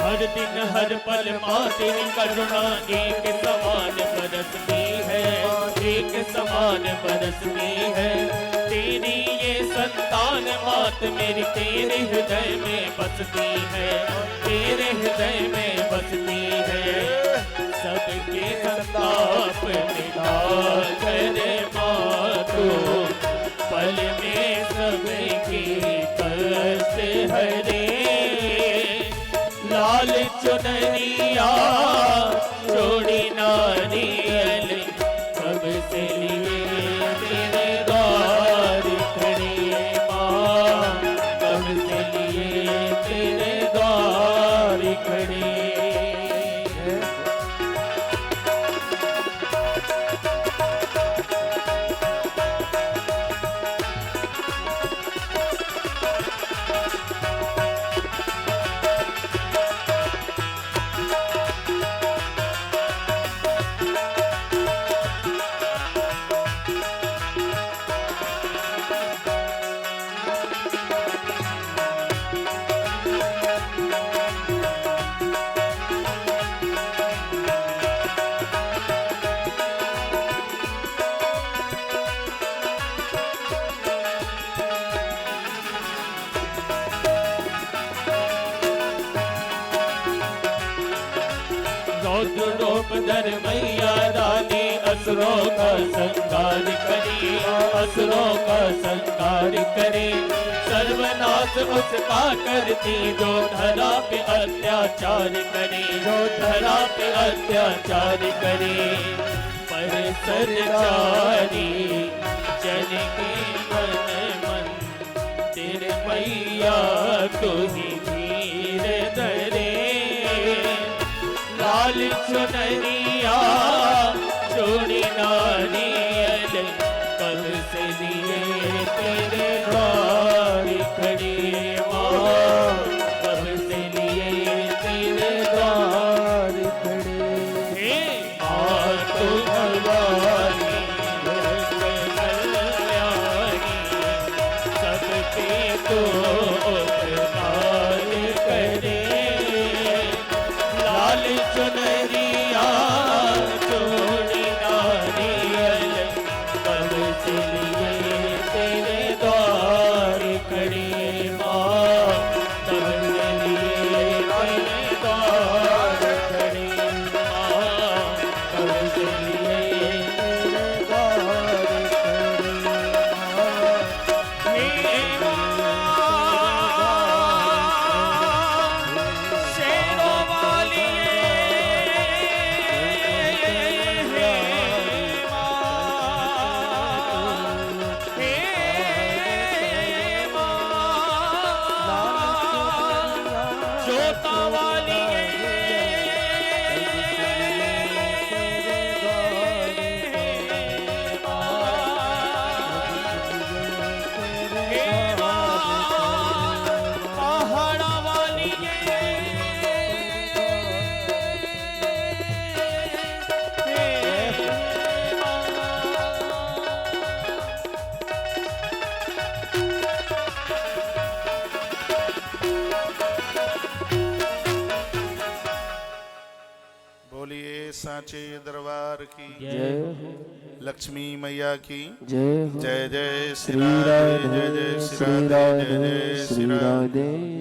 हर दिन हर पल माँ तेरी करुणा एक समान बरसती है, एक समान बरसती है। तेरी ये संतान मात मेरी तेरे हृदय में बसती है, तेरे हृदय में बसती है। सबके संताप मिटा कर माँ तू पल में सबकी कष्ट हरे, लाल चुनरिया चूड़ी नारियल कब से लिए तेरे द्वार खड़े, माँ कब से लिए तेरे द्वार खड़े। रौद्र रूप धर मैया रानी असुरों का संहार करे, असुरों का संहार करे। सर्वनाश उसका करती जो धरा पे अत्याचार करे, जो धरा पे अत्याचार करे। पर सरचारी जन के मन मंदिर मैया तू ही धीर धरे, लाल चुनरिया चूड़ी नारियल कब से लिए तेरे द्वार खड़े, माँ कब से लिए तेरे द्वार खड़े। हे माँ तू भवानी कल्याणी, सबके तो उपकार करे, लाल चुनरिया सांचे दरबार की जय हो। लक्ष्मी मैया की जय हो। जय जय श्री राधे जय जय श्री राधे श्री राधे।